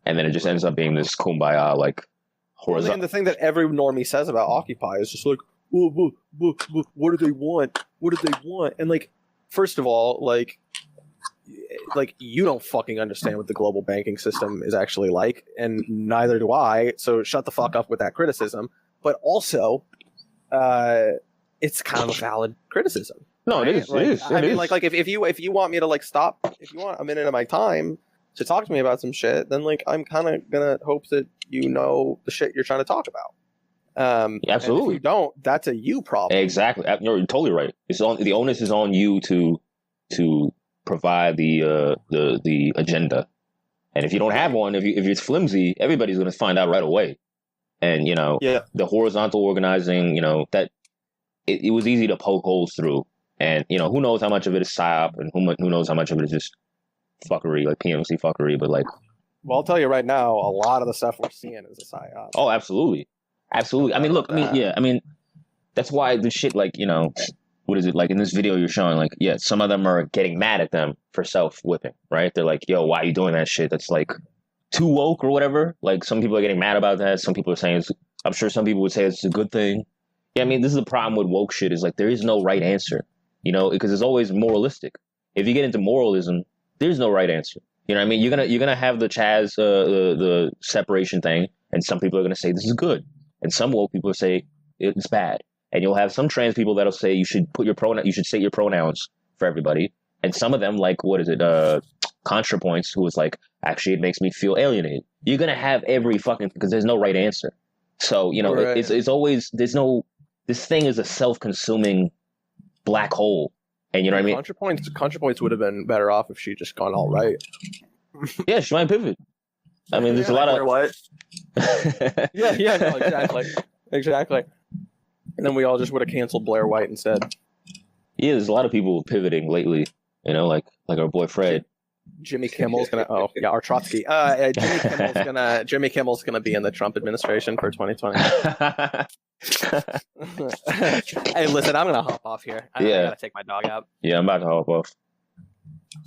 and then it just ends up being this kumbaya like horizontal. And the thing that every normie says about Occupy is just like, what do they want? What do they want? And like, first of all, like you don't fucking understand what the global banking system is actually like, and neither do I. So shut the fuck up with that criticism. But also, it's kind of a valid criticism. No, right? it is. Like, it is. I mean, like if you want me to like stop, if you want a minute of my time to talk to me about some shit, then like I'm kind of gonna hope that you know the shit you're trying to talk about. Absolutely. If you don't, that's a you problem. Exactly. You're totally right. It's on the onus is on you to provide the agenda, and if you don't have one, if it's flimsy, everybody's going to find out right away. And the horizontal organizing, that it was easy to poke holes through, and who knows how much of it is psyop, and who knows how much of it is just fuckery, like PMC fuckery. But like, well, I'll tell you right now, a lot of the stuff we're seeing is a psyop. Oh, absolutely. I mean, look, that's why the shit, like, what is it, like in this video you're showing, like, yeah, some of them are getting mad at them for self-whipping, right? They're like, yo, why are you doing that shit? That's like too woke or whatever. Like, some people are getting mad about that. Some people are saying, I'm sure some people would say it's a good thing. Yeah, I mean, this is the problem with woke shit, is like, there is no right answer, because it's always moralistic. If you get into moralism, there's no right answer. You know what I mean? You're gonna have the Chaz, the separation thing, and some people are gonna say this is good, and some woke people say it's bad. And you'll have some trans people that'll say you should you should state your pronouns for everybody. And some of them, like, what is it, ContraPoints, who was like, actually, it makes me feel alienated. You're gonna have every fucking, because there's no right answer. So right. It's always, this thing is a self-consuming black hole. And you know what I mean? ContraPoints would have been better off if she just gone all right. Yeah, she might pivot. I mean, there's a lot of what? yeah, no, exactly. And then we all just would have canceled Blair White instead. Yeah, there's a lot of people pivoting lately. Like our boy Fred. Jimmy Kimmel's gonna. Oh yeah, or Trotsky. Jimmy Kimmel's gonna be in the Trump administration for 2020. Hey, listen, I'm gonna hop off here. I gotta take my dog out. Yeah, I'm about to hop off.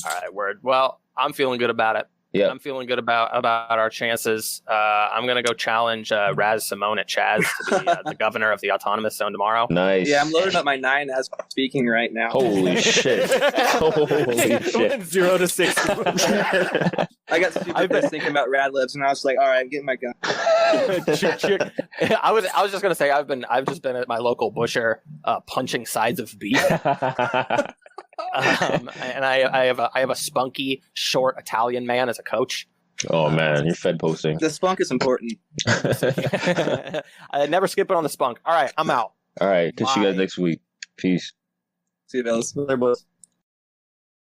All right, word. Well, I'm feeling good about it. Yeah, I'm feeling good about our chances. I'm gonna go challenge Raz Simone at Chaz to be the governor of the autonomous zone tomorrow. Nice. Yeah, I'm loading up my 9 as I'm speaking right now. Holy shit! Holy shit! 0 to 60. I got stupid pissed thinking about rad libs, and I was like, all right, I'm getting my gun. I was just gonna say I've just been at my local butcher punching sides of beef. And I have a spunky, short Italian man as a coach. Oh man, you're Fed posting. The spunk is important. I never skip it on the spunk. All right, I'm out. All right, catch you guys next week. Peace. See you, fellas. There, boys.